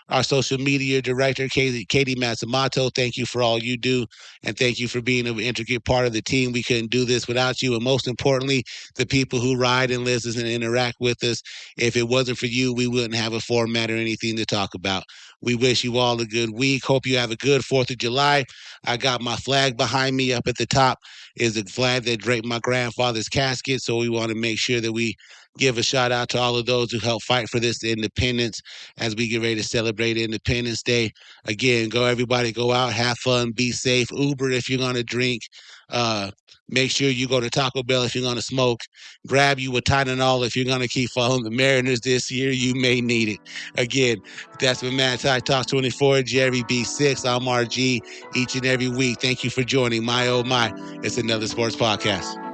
Our social media director Katie Matsumoto. Thank you for all you do, and thank you for being an intricate part of the team. We couldn't do this without you, and most importantly, the people who ride and listen and interact with us. If it wasn't for you, we wouldn't have a format or anything to talk about. We wish you all a good week. Hope you have a good 4th of July. I got my flag behind me. Up at the top is the flag that draped my grandfather's casket. So we want to make sure that we give a shout out to all of those who helped fight for this independence as we get ready to celebrate Independence Day. Again, everybody go out, have fun, be safe. Uber if you're going to drink. Make sure you go to Taco Bell if you're going to smoke. Grab you a Tylenol if you're going to keep following the Mariners this year. You may need it. Again, that's been Mad Tie Talk 24, Jerry B6. I'm RG each and every week. Thank you for joining My Oh My. It's another sports podcast.